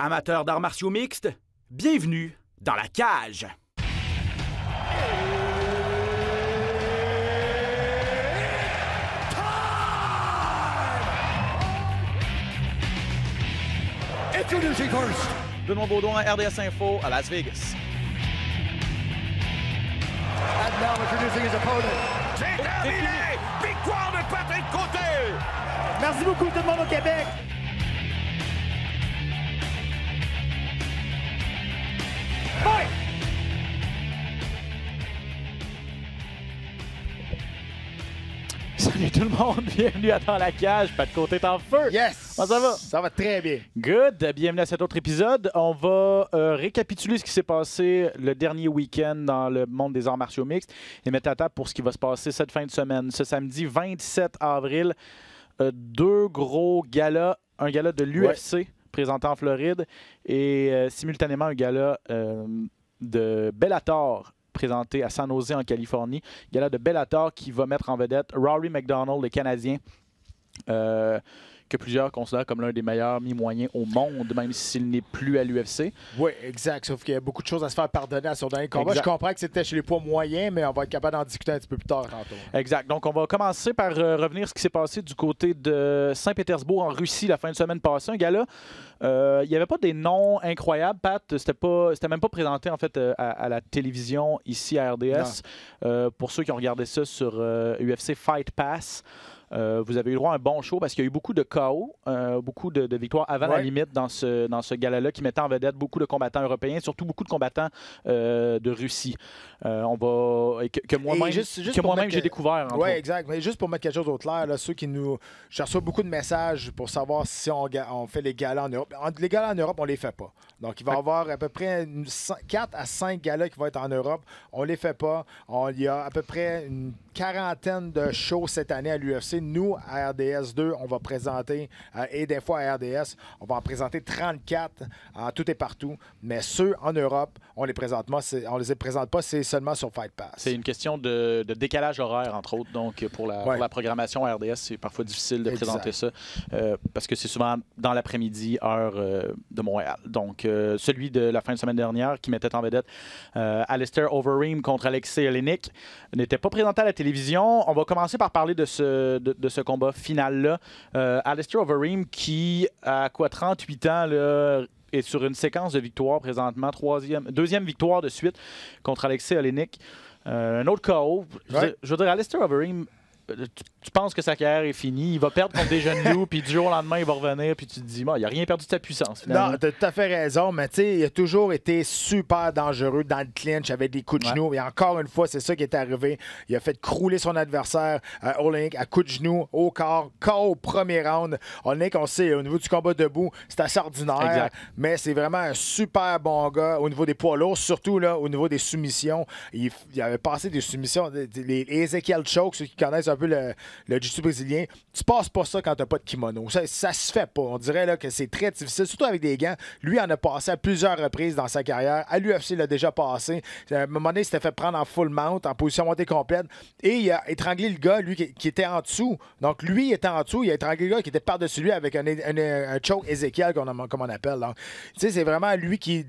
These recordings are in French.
Amateurs d'arts martiaux mixtes, bienvenue dans la cage. Introducing first, Benoît Baudouin, RDS Info à Las Vegas. and now introducing his opponent. C'est terminé! Victoire de Patrick Côté! Merci beaucoup tout le monde au Québec. Fight! Salut tout le monde, bienvenue à Dans la cage. Pas de côté est en feu. Yes! Comment ça va? Ça va très bien. Good. Bienvenue à cet autre épisode. On va récapituler ce qui s'est passé le dernier week-end dans le monde des arts martiaux mixtes et mettre à table pour ce qui va se passer cette fin de semaine. Ce samedi 27 avril, deux gros galas. Un gala de l'UFC présenté en Floride et simultanément un gala de Bellator présenté à San Jose en Californie. Gala de Bellator qui va mettre en vedette Rory McDonald, le Canadien, que plusieurs considèrent comme l'un des meilleurs mi-moyens au monde, même s'il n'est plus à l'UFC. Oui, exact. Sauf qu'il y a beaucoup de choses à se faire pardonner à son dernier combat. Exact. Je comprends que c'était chez les poids moyens, mais on va être capable d'en discuter un petit peu plus tard tantôt. Exact. Donc, on va commencer par revenir sur ce qui s'est passé du côté de Saint-Pétersbourg en Russie la fin de semaine passée. Un gala, il n'y avait pas des noms incroyables, Pat. C'était même pas présenté en fait à la télévision ici à RDS. Pour ceux qui ont regardé ça sur UFC Fight Pass, vous avez eu droit à un bon show parce qu'il y a eu beaucoup de KO, beaucoup de victoires avant la limite dans ce gala-là qui mettait en vedette beaucoup de combattants européens, surtout beaucoup de combattants de Russie. Que moi-même j'ai découvert. Oui, exact. Mais juste pour mettre quelque chose au clair, là, ceux qui nous. Je reçois beaucoup de messages pour savoir si on fait les galas en Europe. Les galas en Europe, on les fait pas. Donc, il va y avoir à peu près 4 à 5 galas qui vont être en Europe. On les fait pas. Il y a à peu près une quarantaine de shows cette année à l'UFC. Nous, à RDS 2, on va présenter, et des fois à RDS, on va en présenter 34 en tout et partout. Mais ceux en Europe, on les présente pas, c'est seulement sur Fight Pass. C'est une question de décalage horaire, entre autres. Donc, pour la programmation à RDS, c'est parfois difficile de présenter ça parce que c'est souvent dans l'après-midi, heure de Montréal. Donc, celui de la fin de semaine dernière qui mettait en vedette Alistair Overeem contre Alexei Oleinik n'était pas présenté à la télévision. On va commencer par parler de ce combat final-là. Alistair Overeem qui, à 38 ans, là, est sur une séquence de victoires présentement. Deuxième victoire de suite contre Alexei Oleinik. Un autre KO. Je veux dire, Alistair Overeem, tu penses que sa carrière est finie, il va perdre contre des jeunes loups, puis du jour au lendemain, il va revenir, puis tu te dis, il n'a rien perdu de sa puissance, finalement. Non, tu as tout à fait raison, mais tu sais, il a toujours été super dangereux dans le clinch avec des coups de genoux. Et encore une fois, c'est ça qui est arrivé. Il a fait crouler son adversaire, Oleinik, à coups de genoux, au corps, KO au premier round. Oleinik, on sait, au niveau du combat debout, c'est assez ordinaire, exact. Mais c'est vraiment un super bon gars au niveau des poids lourds, surtout là, au niveau des soumissions. Il avait passé des soumissions, les Ezekiel Choke, ceux qui connaissent un peu le jiu-jitsu brésilien, tu passes pas ça quand t'as pas de kimono. Ça se fait pas. On dirait là, que c'est très difficile, surtout avec des gants. Lui en a passé à plusieurs reprises dans sa carrière. À l'UFC, il l'a déjà passé. À un moment donné, il s'était fait prendre en full mount, en position montée complète. Et il a étranglé le gars, lui, qui était en dessous. Donc, lui, il était en dessous. Il a étranglé le gars qui était par-dessus lui avec un choke Ezekiel, comme on appelle. Tu sais, c'est vraiment lui qui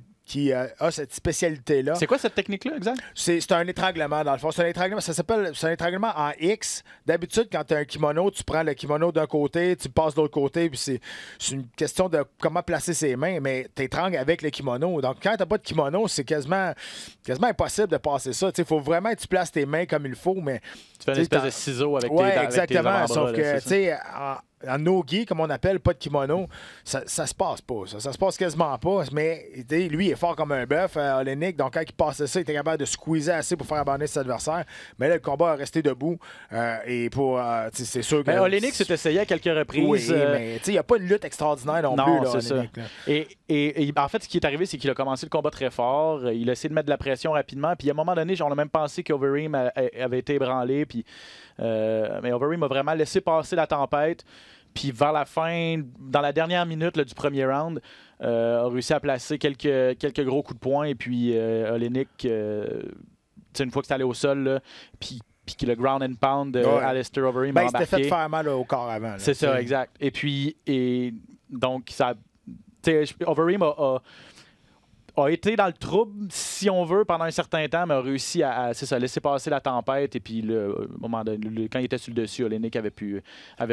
a cette spécialité-là. C'est quoi cette technique-là, exact? C'est un étranglement, dans le fond. C'est un étranglement, c'est un étranglement en X. D'habitude, quand tu as un kimono, tu prends le kimono d'un côté, tu passes de l'autre côté, puis c'est une question de comment placer ses mains, mais tu étrangles avec le kimono. Donc, quand tu n'as pas de kimono, c'est quasiment impossible de passer ça. Il faut vraiment que tu places tes mains comme il faut, mais... Tu fais une espèce de ciseau avec tes exactement. Avec tes sauf que, tu sais... En no-gi, comme on appelle, pas de kimono, ça se passe pas. Ça se passe quasiment pas. Mais lui, il est fort comme un bœuf, Oleinik. Donc, quand il passait ça, il était capable de squeezer assez pour faire abandonner ses adversaires. Mais là, le combat a resté debout. C'est sûr que. Oleinik s'est essayé à quelques reprises. Oui, mais il n'y a pas une lutte extraordinaire non plus. Là, c'est Oleinik, ça. Là. Et en fait, ce qui est arrivé, c'est qu'il a commencé le combat très fort. Il a essayé de mettre de la pression rapidement. Puis à un moment donné, on a même pensé qu'Overeem avait été ébranlé. Mais Overeem a vraiment laissé passer la tempête. Puis vers la fin, dans la dernière minute là, du premier round, a réussi à placer quelques gros coups de poing. Et puis Oleinik, une fois que c'est allé au sol, là, puis que le ground and pound de Alistair Overeem a embarqué. Il s'était fait faire mal au corps avant. C'est ça, exact. Et puis, donc, ça Overeem a été dans le trouble, si on veut, pendant un certain temps, mais a réussi à laisser passer la tempête. Et puis, quand il était sur le dessus, Olynyk avait plus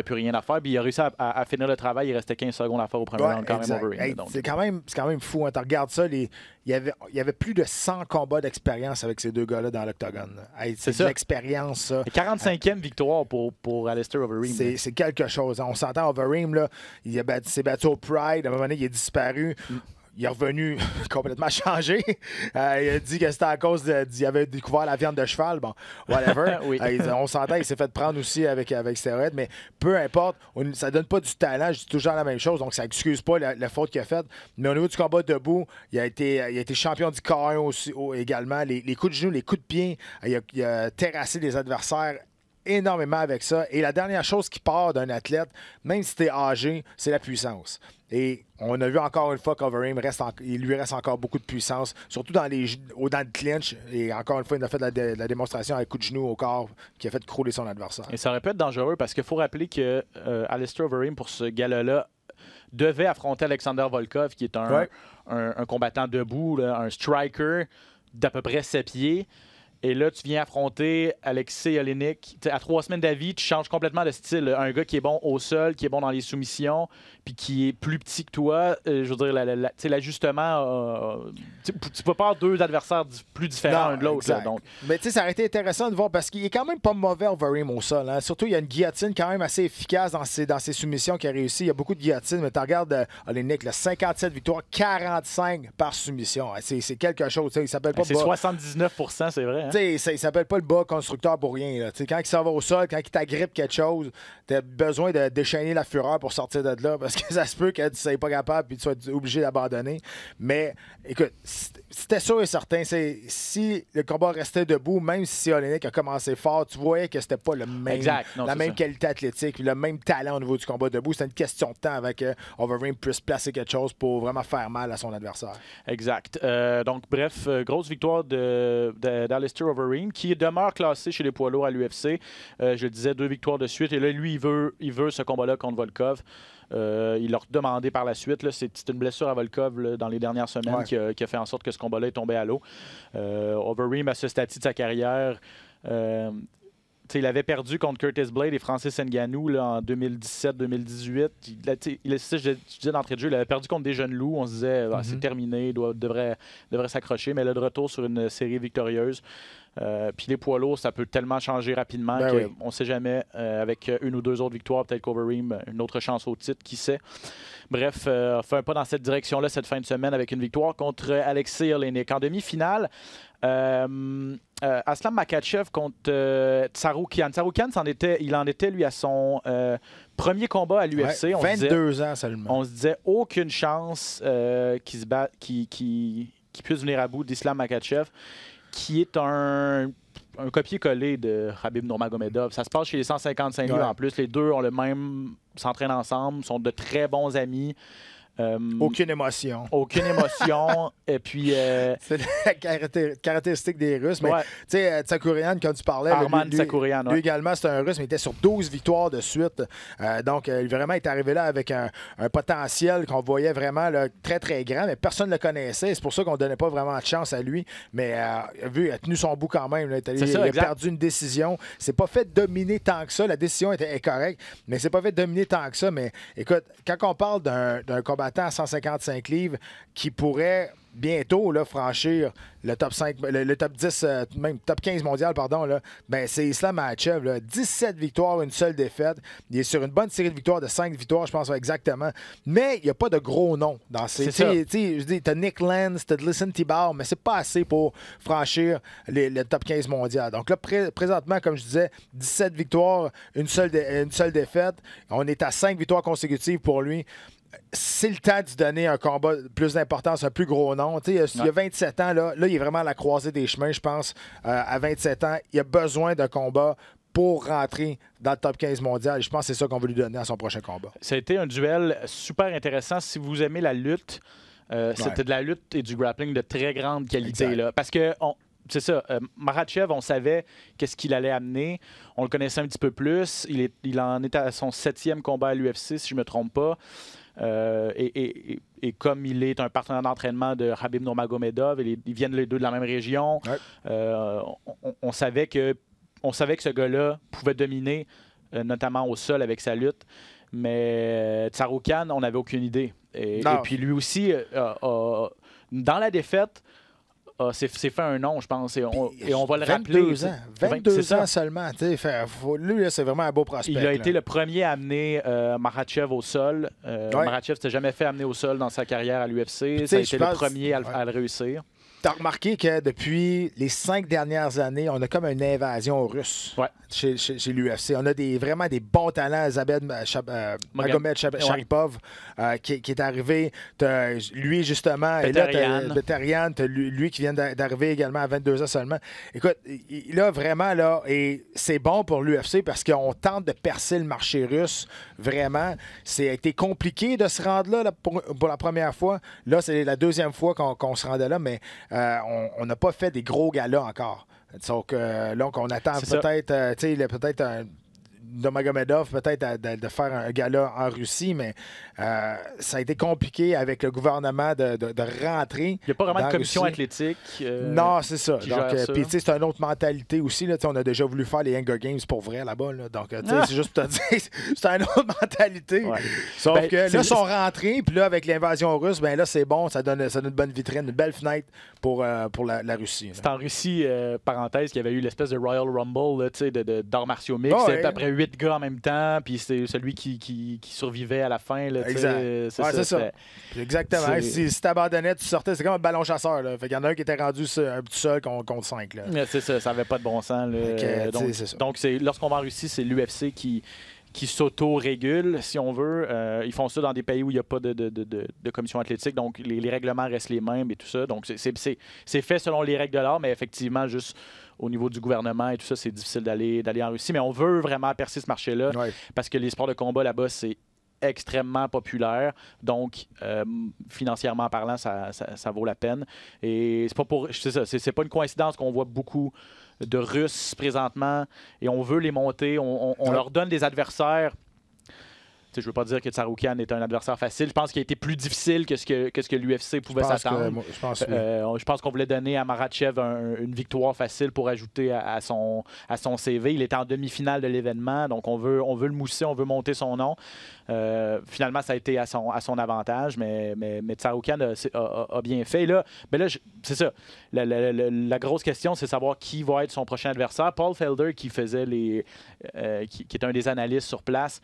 rien à faire. Puis, il a réussi à finir le travail. Il restait 15 secondes à faire au premier round quand même, Overeem. C'est quand même fou. Hein. Tu regardes ça, il y avait plus de 100 combats d'expérience avec ces deux gars-là dans l'octogone. C'est de l'expérience, ça. 45e victoire pour Alistair Overeem. C'est quelque chose. Hein. On s'entend, Overeem, là, il s'est battu au Pride. À un moment donné, il est disparu. Il est revenu complètement changé. Il a dit que c'était à cause il avait découvert la viande de cheval. Bon, whatever. Oui. On s'entend, il s'est fait prendre aussi avec stéroïdes, mais peu importe, ça donne pas du talent. Je dis toujours la même chose, donc ça excuse pas la faute qu'il a faite. Mais au niveau du combat debout, il a été champion du K1 aussi, également. Les coups de genoux, les coups de pied, il a terrassé les adversaires énormément avec ça. Et la dernière chose qui part d'un athlète, même si t'es âgé, c'est la puissance. Et on a vu encore une fois qu'Overeem il lui reste encore beaucoup de puissance, surtout dans le clinch. Et encore une fois, il a fait la démonstration avec coup de genou au corps qui a fait crouler son adversaire. Et ça aurait pu être dangereux parce qu'il faut rappeler que Alistair Overeem, pour ce gala-là, devait affronter Alexander Volkov, qui est un combattant debout, là, un striker d'à peu près 7 pieds. Et là, tu viens affronter Alexei Olynyk. À 3 semaines d'avis, tu changes complètement de style. Un gars qui est bon au sol, qui est bon dans les soumissions, puis qui est plus petit que toi. Je veux dire, l'ajustement... tu peux pas avoir deux adversaires plus différents l'un de l'autre. Donc. Mais tu sais, ça aurait été intéressant de voir parce qu'il est quand même pas mauvais Overeem au sol. Hein. Surtout, il y a une guillotine quand même assez efficace dans ses soumissions qu'il a réussi. Il y a beaucoup de guillotines, mais tu regardes Olynyk, 57 victoires, 45 par soumission. C'est quelque chose. Il s'appelle pas... C'est 79%, c'est vrai. Hein? Il s'appelle pas le bas constructeur pour rien. Là. Quand il s'en va au sol, quand il t'agrippe quelque chose, tu as besoin de déchaîner la fureur pour sortir de là parce que ça se peut que tu ne sois pas capable et tu sois obligé d'abandonner. Mais écoute, c'était sûr et certain. Si le combat restait debout, même si Olynyk a commencé fort, tu voyais que c'était pas la même qualité athlétique, le même talent au niveau du combat debout. C'était une question de temps avec Overeem puisse placer quelque chose pour vraiment faire mal à son adversaire. Exact. Donc, bref, grosse victoire d'Alistair Overeem, qui demeure classé chez les poids lourds à l'UFC. Je le disais, 2 victoires de suite. Et là, lui, il veut ce combat-là contre Volkov. Il l'a demandé par la suite. C'est une blessure à Volkov là, dans les dernières semaines qui a fait en sorte que ce combat-là est tombé à l'eau. Overeem, à ce stade de sa carrière, il avait perdu contre Curtis Blade et Francis Ngannou là, en 2017-2018. Je disais d'entrée de jeu, il avait perdu contre des jeunes loups. On se disait, c'est terminé, devrait s'accrocher. Mais là, de retour sur une série victorieuse. Puis les poids lourds, ça peut tellement changer rapidement qu'on ne sait jamais. Avec une ou deux autres victoires, peut-être qu'Overeem, une autre chance au titre, qui sait. Bref, fait un pas dans cette direction-là cette fin de semaine avec une victoire contre Alexei Olynyk. En demi-finale, Aslam Makhachev contre Tsarukyan. Tsarukyan, il en était, lui, à son premier combat à l'UFC. 22 ans seulement. On se disait aucune chance qu'il puisse venir à bout d'Islam Makhachev, qui est un copier-coller de Khabib Nurmagomedov. Ça se passe chez les 155 livres en plus. Les deux s'entraînent ensemble, sont de très bons amis. Aucune émotion. Aucune émotion. Et puis... c'est la caractéristique des Russes. Mais tu sais, Tsarukyan, quand tu parlais... Arman Tsarukyan, lui également, c'est un Russe, mais il était sur 12 victoires de suite. Donc, il vraiment est arrivé là avec un potentiel qu'on voyait vraiment là, très, très grand, mais personne ne le connaissait. C'est pour ça qu'on ne donnait pas vraiment de chance à lui. Mais il a tenu son bout quand même. Là. Il a perdu une décision. C'est pas fait dominer tant que ça. La décision est correcte, mais c'est pas fait dominer tant que ça. Mais écoute, quand on parle d'un combattant à 155 livres qui pourrait bientôt là, franchir le top 5, le top 10, même top 15 mondial, pardon, là, ben, c'est Islam Makhachev. Là, 17 victoires, une seule défaite. Il est sur une bonne série de victoires, de 5 victoires, je pense exactement. Mais il n'y a pas de gros noms dans ces. Je dis, t'as Nick Lance, t'as Listen Tibar, mais c'est pas assez pour franchir le top 15 mondial. Donc là, présentement, comme je disais, 17 victoires, une seule défaite. On est à 5 victoires consécutives pour lui. C'est le temps de donner un combat plus d'importance, un plus gros nom. Il y a 27 ans, là, il est vraiment à la croisée des chemins, je pense. À 27 ans, il a besoin d'un combat pour rentrer dans le top 15 mondial. Je pense que c'est ça qu'on veut lui donner à son prochain combat. Ça a été un duel super intéressant. Si vous aimez la lutte, c'était de la lutte et du grappling de très grande qualité. Là, parce que... c'est ça. Makhachev, on savait qu'est-ce qu'il allait amener. On le connaissait un petit peu plus. Il en est à son 7e combat à l'UFC, si je ne me trompe pas. Et comme il est un partenaire d'entraînement de Khabib Nurmagomedov, ils viennent les deux de la même région, on savait que ce gars-là pouvait dominer, notamment au sol avec sa lutte. Mais Tsarukyan, on n'avait aucune idée. Et puis lui aussi, dans la défaite, c'est fait un nom, je pense. Et on va le rappeler. 22 ans seulement. Lui, c'est vraiment un beau prospect. Il a été le premier à amener Makhachev au sol. Makhachev ne s'était jamais fait amener au sol dans sa carrière à l'UFC. Ça a été le premier à le réussir. Tu as remarqué que depuis les 5 dernières années, on a comme une invasion russe chez l'UFC. On a vraiment des bons talents. Zabed Magomed Sharipov qui est arrivé. Lui, justement, Beterian, lui qui vient d'arriver également à 22 ans seulement. Écoute, là, vraiment, là, et c'est bon pour l'UFC parce qu'on tente de percer le marché russe. Vraiment. Ça a été compliqué de se rendre là pour la première fois. Là, c'est la deuxième fois qu'on se rendait là, mais on n'a pas fait des gros galas encore. Donc, là, on attend peut-être un Nurmagomedov, peut-être de faire un gala en Russie, mais ça a été compliqué avec le gouvernement de rentrer. Il n'y a pas vraiment de commission athlétique. Non, c'est ça. Donc, puis, c'est une autre mentalité aussi. Là, on a déjà voulu faire les Hunger Games pour vrai là-bas. Là. Donc, c'est juste pour te dire, c'est une autre mentalité. Ouais. Sauf que là, ils sont rentrés, puis là, avec l'invasion russe, ben là, c'est bon, ça donne une bonne vitrine, une belle fenêtre pour la Russie. C'est en Russie, parenthèse, qu'il y avait eu l'espèce de Royal Rumble là, d'arts martiaux mixtes. C'était à peu près 8 gars en même temps, puis c'est celui qui survivait à la fin. Là, exact. C'est ça. Exactement. Si tu abandonnais, tu sortais, c'est comme un ballon chasseur. Là. Fait qu'il y en a un qui était rendu un petit seul contre 5. Là. C'est ça, ça n'avait pas de bon sens. Là. Donc, lorsqu'on va en Russie, c'est l'UFC qui s'auto-régule, si on veut. Ils font ça dans des pays où il n'y a pas de commission athlétique, donc les règlements restent les mêmes et tout ça. Donc, c'est fait selon les règles de l'art, mais effectivement, juste au niveau du gouvernement et tout ça, c'est difficile d'aller en Russie. Mais on veut vraiment percer ce marché-là parce que les sports de combat là-bas, c'est extrêmement populaire. Donc, financièrement parlant, ça vaut la peine. Et c'est pas une coïncidence qu'on voit beaucoup de Russes présentement et on veut les monter. On leur donne des adversaires. Je ne veux pas dire que Tsarukyan est un adversaire facile. Je pense qu'il a été plus difficile que ce que l'UFC pouvait s'attendre. Je pense qu'on voulait donner à Makhachev une victoire facile pour ajouter à son CV. Il était en demi-finale de l'événement, donc on veut le mousser, on veut monter son nom. Finalement, ça a été à son avantage, mais Tsarukyan a bien fait. Et là, c'est ça. La grosse question, c'est savoir qui va être son prochain adversaire. Paul Felder, qui est un des analystes sur place,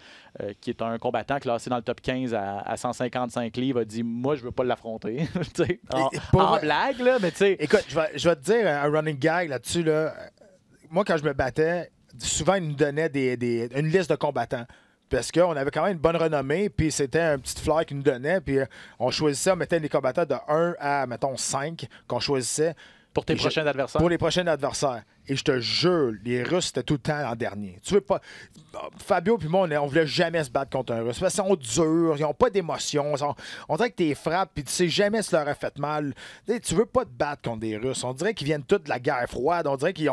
qui est un combattant classé dans le top 15 à 155 livres, a dit « Moi, je veux pas l'affronter. » En blague, là, mais tu sais... Écoute, je vais te dire un running gag là-dessus. Là. Moi, quand je me battais, souvent, ils nous donnaient une liste de combattants. Parce qu'on avait quand même une bonne renommée, puis c'était un petit flyer qu'ils nous donnait, puis on choisissait, on mettait les combattants de 1 à, mettons, 5 qu'on choisissait. Pour tes prochains adversaires? Pour les prochains adversaires. Et je te jure, les Russes, c'était tout le temps en dernier. Tu veux pas... Fabio et moi, on voulait jamais se battre contre un Russe. Parce qu'ils sont durs, ils n'ont pas d'émotion. On dirait que tu les frappes puis tu sais jamais si leur a fait mal. Tu veux pas te battre contre des Russes. On dirait qu'ils viennent tous de la guerre froide. On dirait qu'ils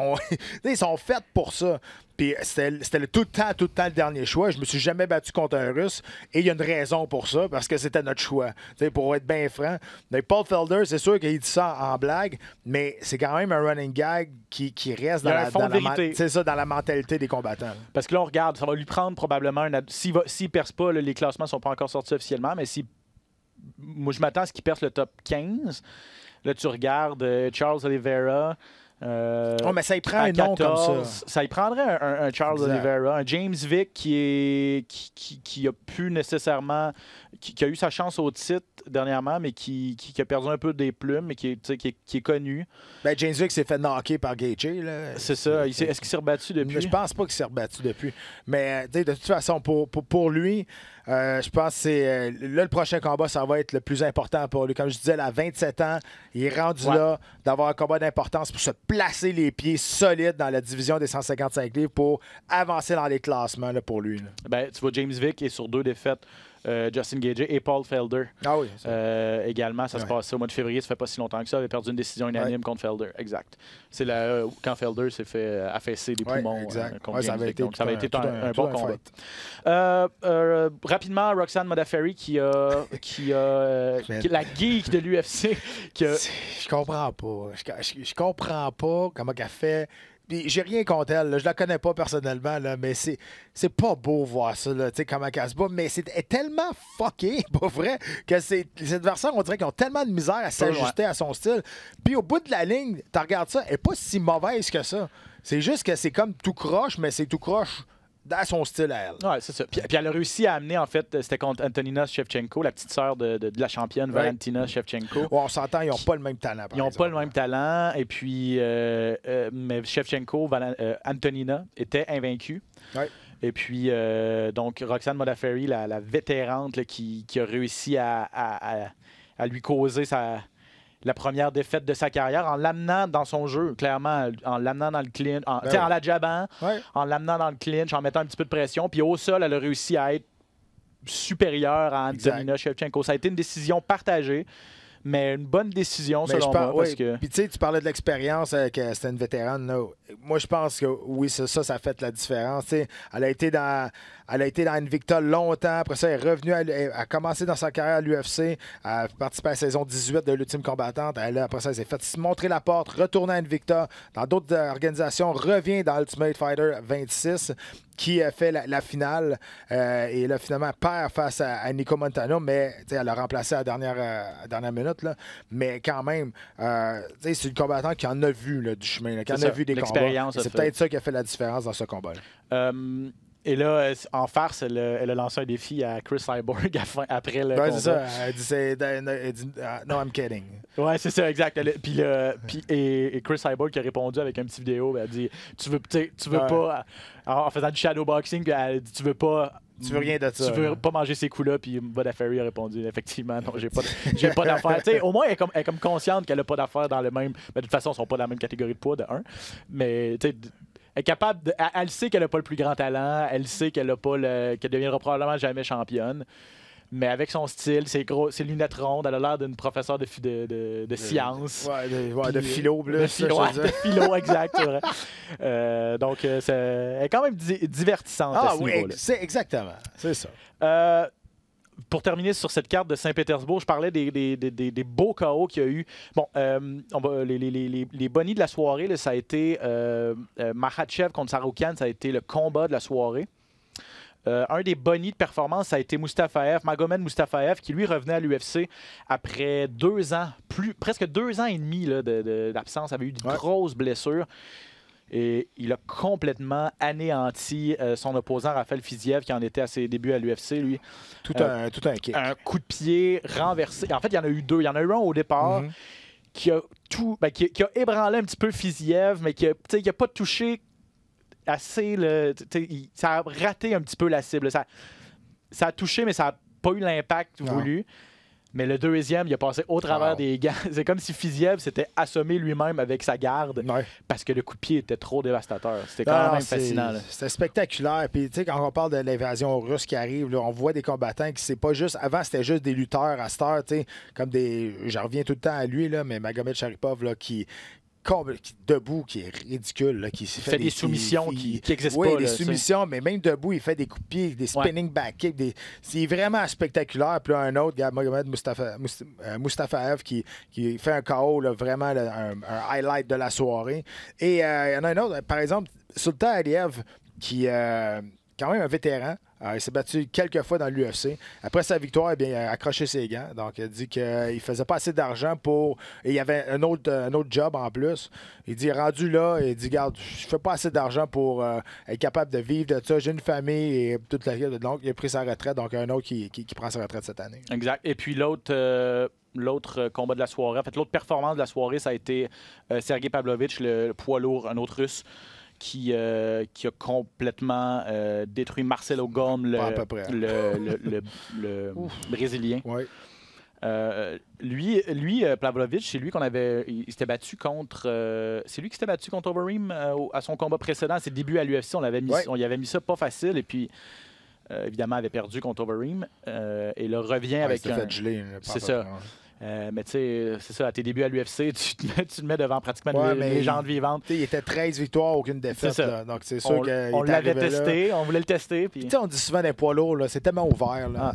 ils sont faits pour ça. Puis c'était tout le temps le dernier choix. Je me suis jamais battu contre un Russe. Et il y a une raison pour ça, parce que c'était notre choix. Pour être bien franc. Mais Paul Felder, c'est sûr qu'il dit ça en blague, mais c'est quand même un running gag qui reste dans la mentalité des combattants. Là. Parce que là, on regarde, ça va lui prendre probablement s'il ne perce pas, là, les classements ne sont pas encore sortis officiellement, mais moi, je m'attends à ce qu'il perce le top 15. Là, tu regardes Charles Oliveira. Mais ça y prend un nom comme ça. Ça y prendrait un Charles Oliveira, un James Vick qui a pu nécessairement... qui a eu sa chance au titre dernièrement, mais qui a perdu un peu des plumes, mais qui est connu. Ben, James Vick s'est fait knocker par Gaethje. C'est ça. Est-ce qu'il s'est rebattu depuis? Je pense pas qu'il s'est rebattu depuis. Mais de toute façon, pour lui, je pense que c'est là, le prochain combat, ça va être le plus important pour lui. Comme je disais, à 27 ans, il est rendu là d'avoir un combat d'importance pour se placer les pieds solides dans la division des 155 livres pour avancer dans les classements là, pour lui. Là. Ben, tu vois, James Vick est sur 2 défaites Justin Gaethje et Paul Felder. Ah oui. Également, ça se passait au mois de février, ça fait pas si longtemps que ça. Il avait perdu une décision unanime contre Felder. Exact. C'est quand Felder s'est fait affaisser des poumons. Contre ça avait été, donc, ça avait été un bon combat. Rapidement, Roxanne Modafferi qui est la geek de l'UFC. Je comprends pas. Je comprends pas comment elle fait. J'ai rien contre elle, là. Je la connais pas personnellement, là, mais c'est pas beau voir ça, là, comment elle se bat, mais c'est tellement fucké, pas vrai, que ces adversaires, on dirait qu'ils ont tellement de misère à s'ajuster à son style. Puis au bout de la ligne, tu regardes ça, elle est pas si mauvaise que ça. C'est juste que c'est comme tout croche, mais c'est tout croche à son style à elle. Oui, c'est ça. Puis elle a réussi à amener, en fait, c'était contre Antonina Shevchenko, la petite sœur de la championne Valentina Shevchenko. On s'entend, ils n'ont pas le même talent. Ils n'ont pas le même talent. Et puis, mais Shevchenko, Antonina était invaincue. Oui. Et puis, donc, Roxanne Modafferi, la vétérante là, qui a réussi à lui causer la première défaite de sa carrière en l'amenant dans son jeu, clairement, en l'amenant dans le clinch, en la jabant, en l'amenant dans le clinch, en mettant un petit peu de pression. Puis au sol, elle a réussi à être supérieure à Antonina Shevchenko. Ça a été une décision partagée, mais une bonne décision, selon moi. Parce que... Puis tu sais, tu parlais de l'expérience, que c'était une vétérane. Là. Moi, je pense que oui, ça a fait la différence. T'sais, elle a été dans Invicta longtemps. Après ça, elle est revenue, elle a commencé dans sa carrière à l'UFC, elle a participé à la saison 18 de l'Ultime Combattante. Après ça, elle s'est fait montrer la porte, retourner à Invicta dans d'autres organisations, revient dans Ultimate Fighter 26, qui a fait la finale et là, finalement, perd face à Nico Montano, mais elle a remplacé à la dernière minute. Là. Mais quand même, c'est une combattante qui en a vu là, du chemin, là, qui en a vu des combats. C'est peut-être ça qui a fait la différence dans ce combat-là. Et là, en farce, elle a lancé un défi à Chris Cyborg après le combat. C'est ça. Elle dit no, I'm kidding. Ouais, c'est ça, exact. Et Chris Cyborg qui a répondu avec un petit vidéo. Elle a dit tu veux pas, en faisant du shadowboxing, puis elle a dit tu veux rien de ça. Tu veux pas manger ces coups-là, puis Modafferi a répondu effectivement, non, j'ai pas d'affaires. Au moins, elle est comme consciente qu'elle a pas d'affaires dans le même. Mais de toute façon, ils sont pas dans la même catégorie de poids, de 1. Mais tu sais. Elle est capable de, elle sait qu'elle n'a pas le plus grand talent, elle sait qu'elle deviendra probablement jamais championne, mais avec son style, ses lunettes rondes, elle a l'air d'une professeure de sciences. De philo, de philo, exact, c'est vrai. Donc, elle est quand même divertissante à ce niveau-là. C'est exactement, c'est ça. Pour terminer sur cette carte de Saint-Pétersbourg, je parlais des beaux KO qu'il y a eu. Bon, les bonnies de la soirée, là, ça a été Makhachev contre Saroukian, ça a été le combat de la soirée. Un des bonnies de performance, ça a été Magomed Mustafaev, qui lui revenait à l'UFC après 2 ans, presque 2 ans et demi d'absence, avait eu de grosses blessures. Et il a complètement anéanti son opposant Rafael Fiziev, qui en était à ses débuts à l'UFC, lui. Tout un kick. Un coup de pied renversé. En fait, il y en a eu 2. Il y en a eu un au départ qui a ébranlé un petit peu Fiziev, mais qui a pas touché assez. Ça a raté un petit peu la cible. Ça a touché, mais ça n'a pas eu l'impact voulu. Mais le deuxième, il a passé au travers des gants. C'est comme si Fiziev s'était assommé lui-même avec sa garde parce que le coup de pied était trop dévastateur. C'était quand même fascinant. C'était spectaculaire. Puis, tu sais, quand on parle de l'invasion russe qui arrive, là, on voit des combattants qui, c'est pas juste. Avant, c'était juste des lutteurs à cette heure, tu sais, comme des. J'en reviens tout le temps à lui, là, mais Magomed Sharipov, là, qui debout, qui est ridicule. Là, qui fait des soumissions qui n'existent pas. Oui, des soumissions, mais même debout, il fait des coups de pied, des spinning back kicks. C'est vraiment spectaculaire. Puis là, un autre, Magomed Mustafaev, qui fait un KO, là, vraiment un highlight de la soirée. Et il y en a un autre, par exemple, Sultan Aliev, qui quand même un vétéran. Il s'est battu quelques fois dans l'UFC. Après sa victoire, il a accroché ses gants. Donc, il a dit qu'il ne faisait pas assez d'argent pour... Et il y avait un autre job en plus. Il dit, rendu là, il dit, regarde, je fais pas assez d'argent pour être capable de vivre de ça. J'ai une famille et toute la vie. Donc, il a pris sa retraite. Donc, un autre qui prend sa retraite cette année. Exact. Et puis, l'autre combat de la soirée, en fait, l'autre performance de la soirée, ça a été Sergei Pavlovich, le poids lourd, un autre Russe, qui a complètement détruit Marcelo Gom, le Brésilien. Ouais. Lui, Pavlovich, c'est lui il s'était battu contre... c'est lui qui s'était battu contre Overeem à son combat précédent, à ses débuts à l'UFC. On y avait mis ça pas facile. Et puis, évidemment, avait perdu contre Overeem. Et là, revient avec un... fait geler. C'est ça. Mais tu sais, c'est ça, à tes débuts à l'UFC, tu te mets devant pratiquement une légende vivante. Il était 13 victoires, aucune défaite. Là, donc c'est sûr on l'avait testé, là. on voulait le tester. Puis... On dit souvent des poids lourds, c'est tellement ouvert. Là.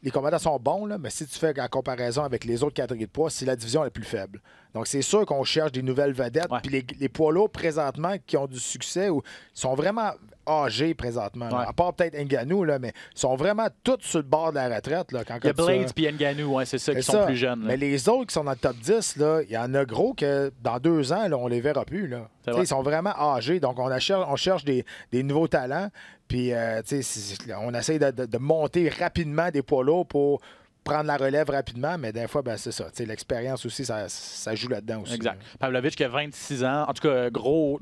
Les combattants sont bons, là, mais si tu fais en comparaison avec les autres catégories de poids, c'est la division la plus faible. Donc, c'est sûr qu'on cherche des nouvelles vedettes. Puis les poids lourds, présentement, qui ont du succès, ou sont vraiment âgés présentement. À part peut-être Ngannou, là, mais ils sont vraiment tous sur le bord de la retraite. Là, il y a Blades et Ngannou, c'est ça, qui sont plus jeunes. Là. Mais les autres qui sont dans le top 10, il y en a gros que dans 2 ans, là, on les verra plus. Là. Ils sont vraiment âgés. Donc, on cherche des nouveaux talents. Puis, on essaie de monter rapidement des poids lourds pour prendre la relève rapidement, mais des fois, c'est ça. L'expérience aussi, ça joue là-dedans aussi. Exact. Pavlovich qui a 26 ans. En tout cas, gros...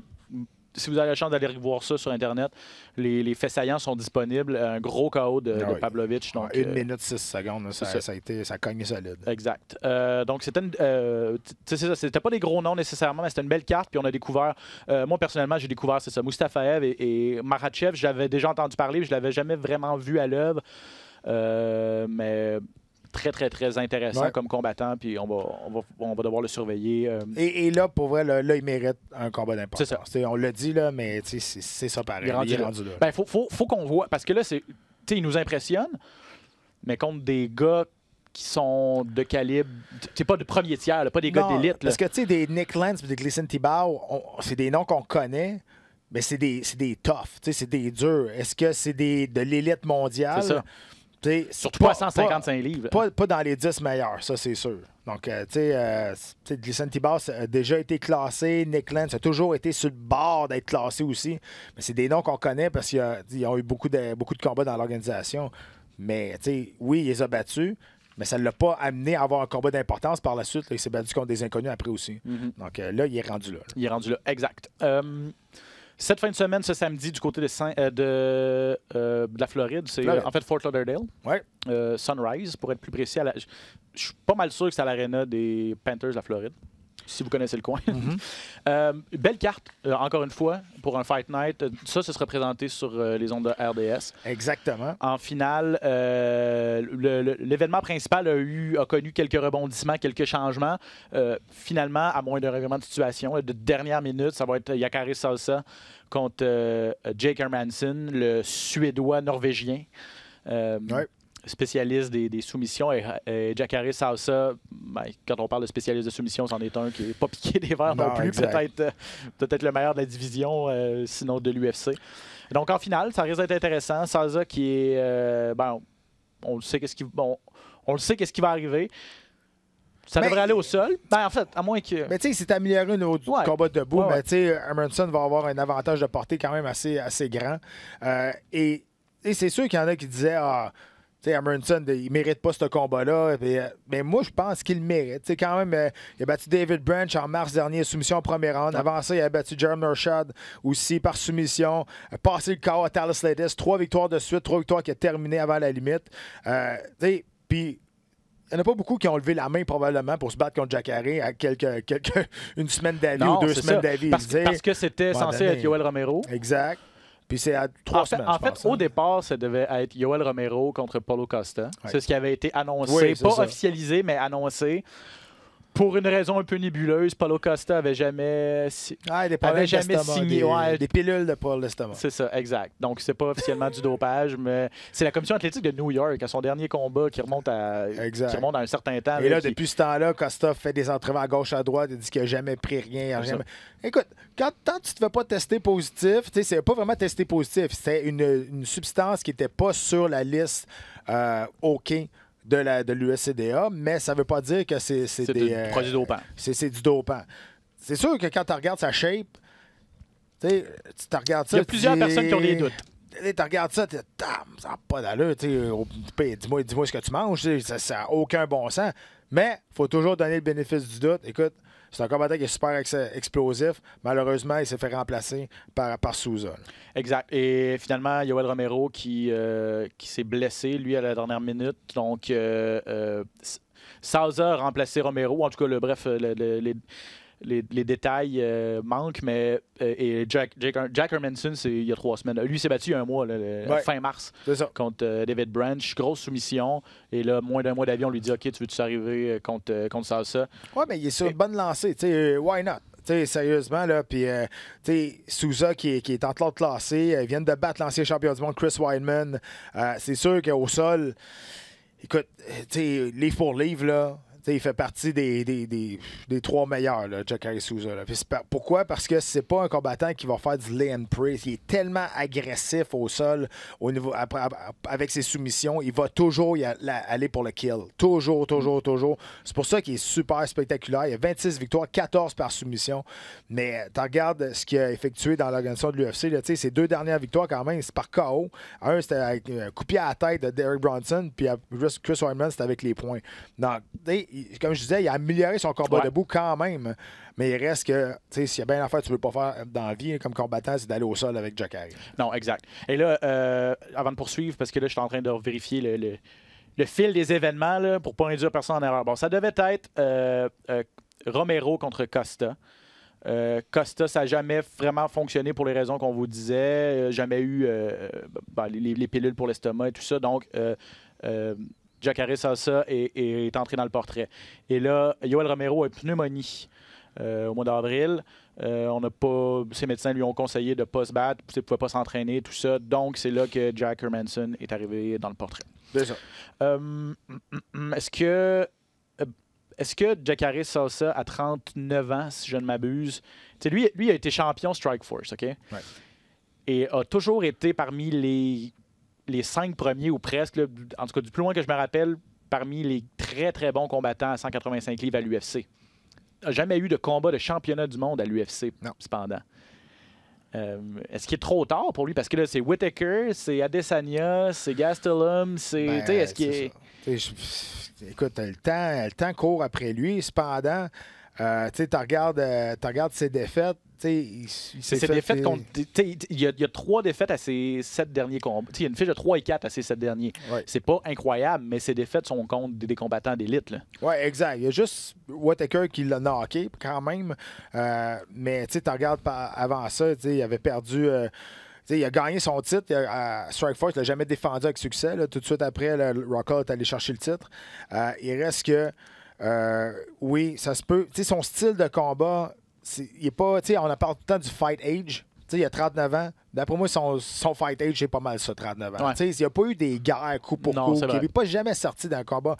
Si vous avez la chance d'aller voir ça sur Internet, les faits saillants sont disponibles. Un gros KO de Pavlovich. Donc, 1 minute 6 secondes, là, ça a cogné solide. Exact. Donc, c'était pas des gros noms nécessairement, mais c'était une belle carte. Puis on a découvert, moi personnellement, j'ai découvert, c'est ça, Mustafaev et Makhachev. J'avais déjà entendu parler, mais je l'avais jamais vraiment vu à l'œuvre. Mais très, très, très intéressant comme combattant, puis on va devoir le surveiller. Et là, pour vrai, là, il mérite un combat d'importance. On l'a dit, là, mais c'est ça pareil. Il est rendu là. Ben, faut qu'on voit, parce que là, il nous impressionne, mais contre des gars qui sont de calibre, c'est pas de premier tiers, là, pas des gars d'élite. Parce que, tu sais, des Nick Lance et des Gleason Tibau, c'est des noms qu'on connaît, mais c'est des toughs, c'est des durs. Est-ce que c'est de l'élite mondiale? C'est ça. Surtout pas à 155 livres. Pas dans les 10 meilleurs, ça, c'est sûr. Donc, Gleason Tibau a déjà été classé. Nick Lance a toujours été sur le bord d'être classé aussi. Mais c'est des noms qu'on connaît parce qu'ils ont eu beaucoup de combats dans l'organisation. Mais, oui, il les a battus, mais ça ne l'a pas amené à avoir un combat d'importance par la suite. Là, il s'est battu contre des inconnus après aussi. Donc, là, il est rendu là. Il est rendu là, exact. Cette fin de semaine, ce samedi, du côté de la Floride, c'est en fait Fort Lauderdale. Ouais. Sunrise, pour être plus précis. Je suis pas mal sûr que c'est à l'aréna des Panthers de la Floride, si vous connaissez le coin. Belle carte, encore une fois, pour un Fight Night. Ça, ce sera présenté sur les ondes de RDS. Exactement. En finale, l'événement principal a connu quelques rebondissements, quelques changements. Finalement, à moins d'un revirement de situation, de dernière minute, ça va être Jacare Souza contre Jake Hermansson, le Suédois-Norvégien. Spécialiste des soumissions. Et Jacare Souza, quand on parle de spécialiste de soumission, c'en est un qui n'est pas piqué des verres non plus. Peut-être le meilleur de la division, sinon de l'UFC. Donc, en finale, ça risque d'être intéressant. Souza qui est... on le sait qu'est-ce qui va arriver. Ça devrait aller au sol. En fait, à moins que... Mais tu sais, il s'est amélioré au niveau du combat debout. Mais tu sais, Hermansson va avoir un avantage de portée quand même assez grand. Et c'est sûr qu'il y en a qui disaient... Tu sais, Hermansson, il ne mérite pas ce combat-là. Mais moi, je pense qu'il le mérite. Tu sais, quand même, il a battu David Branch en mars dernier, soumission au premier round. Avant ça, il a battu Jeremy Norshad aussi par soumission. Passé le KO à Thales Latis. 3 victoires de suite, 3 victoires qui a terminé avant la limite. Puis, il n'y en a pas beaucoup qui ont levé la main probablement pour se battre contre Jacare à une semaine d'avis ou 2 semaines d'avis. Parce que c'était censé être Yoel Romero. Exact. Puis c'est à 3 semaines. En fait, au départ, ça devait être Yoel Romero contre Paulo Costa. C'est ce qui avait été annoncé. Pas officialisé, mais annoncé. Pour une raison un peu nébuleuse, Paulo Costa avait jamais signé. Des pilules de Paul d'estomac. C'est ça, exact. Donc, c'est pas officiellement du dopage, mais c'est la commission athlétique de New York, à son dernier combat qui remonte à un certain temps. Et là, depuis ce temps-là, Costa fait des entraînements à gauche, à droite, il dit qu'il n'a jamais pris rien. Écoute, quand tu te fais pas tester positif, c'est pas vraiment tester positif, c'est une substance qui n'était pas sur la liste OK de l'USCDA, mais ça ne veut pas dire que c'est du produit dopant. C'est du dopant. C'est sûr que quand tu regardes sa shape, tu te regardes ça. Il y a plusieurs personnes qui ont des doutes. Tu regardes ça, ça n'a pas d'allure. Dis-moi ce que tu manges. Ça n'a aucun bon sens. Mais il faut toujours donner le bénéfice du doute. Écoute, c'est un combattant qui est super explosif. Malheureusement, il s'est fait remplacer par Souza. Exact. Et finalement, Yoel Romero qui s'est blessé, lui, à la dernière minute. Donc, Souza a remplacé Romero. En tout cas, les détails manquent, mais et Jack Hermanson, c'est il y a 3 semaines. Lui, s'est battu il y a un mois, fin mars, contre David Branch. Grosse soumission. Et là, moins d'un mois d'avion, on lui dit « OK, tu veux-tu arriver contre Salsa? » Ouais, mais il est sur une bonne lancée. Why not? T'sais, sérieusement, là, puis Souza qui est en train de classer, ils viennent de battre l'ancien champion du monde, Chris Weidman. C'est sûr qu'au sol, écoute, livre pour livre, là, il fait partie des 3 meilleurs, là, Jacare Souza. Là. Pourquoi? Parce que c'est pas un combattant qui va faire du lay and pray. Il est tellement agressif au sol au niveau, avec ses soumissions. Il va toujours aller pour le kill. Toujours. C'est pour ça qu'il est super spectaculaire. Il a 26 victoires, 14 par soumission. Mais tu regardes ce qu'il a effectué dans l'organisation de l'UFC. Ses 2 dernières victoires, quand même, c'est par KO. Un, c'était avec un coup de pied à la tête de Derek Bronson. Puis Chris Weidman, c'était avec les points. Donc, comme je disais, il a amélioré son combat debout quand même. Mais il reste que, s'il y a bien l'affaire que tu ne veux pas faire dans la vie comme combattant, c'est d'aller au sol avec Jacare. Non, exact. Et là, avant de poursuivre, parce que là, je suis en train de vérifier le fil des événements là, pour ne pas induire personne en erreur. Bon, ça devait être Romero contre Costa. Costa, ça n'a jamais vraiment fonctionné pour les raisons qu'on vous disait. Jamais eu les pilules pour l'estomac et tout ça. Donc, Jacare Salsa est entré dans le portrait. Et là, Yoel Romero a une pneumonie au mois d'avril. Ses médecins lui ont conseillé de ne pas se battre, il ne pouvait pas s'entraîner, tout ça. Donc, c'est là que Jack Hermanson est arrivé dans le portrait. C'est ça. Est-ce que Jacare Salsa, à 39 ans, si je ne m'abuse, lui a été champion Strikeforce, OK? Ouais. Et a toujours été parmi les 5 premiers ou presque, là, en tout cas du plus loin que je me rappelle, parmi les très très bons combattants à 185 livres à l'UFC. Il n'a jamais eu de combat de championnat du monde à l'UFC, cependant. Est-ce qu'il est trop tard pour lui? Parce que là, c'est Whittaker, c'est Adesanya, c'est Gastelum, est-ce qu'il est... Écoute, le temps court après lui. Cependant, tu regardes ses défaites. Ses défaites contre. Il y a 3 défaites à ses 7 derniers combats. Il y a une fiche de 3 et 4 à ses 7 derniers. Ouais. C'est pas incroyable, mais ses défaites sont contre des combattants d'élite. Oui, exact. Il y a juste Whittaker qui l'a knocké quand même. Mais tu regardes avant ça, il avait perdu. Il a gagné son titre à Strikeforce. Il l'a jamais défendu avec succès. Là. Tout de suite après, Rockhold est allé chercher le titre. Il reste que, oui, ça se peut. Son style de combat, il est pas. On a parlé tout le temps du fight age. Il a 39 ans. D'après moi, son fight age, c'est pas mal ça, 39 ans. Il n'y a pas eu des guerres coup pour coup. Il n'est pas jamais sorti d'un combat